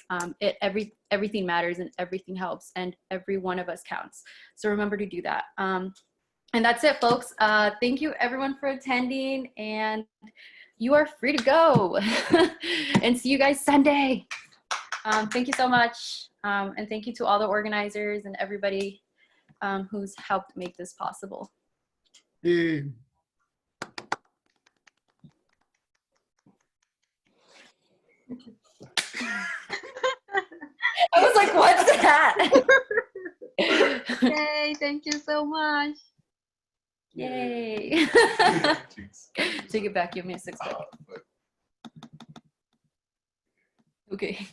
Everything matters and everything helps, and every one of us counts. So remember to do that. And that's it, folks. Thank you everyone for attending, and you are free to go. And see you guys Sunday. Thank you so much. And thank you to all the organizers and everybody who's helped make this possible. Yeah. I was like, what's that? Yay, thank you so much. Yay. Take it back, give me a 6 pack. Okay.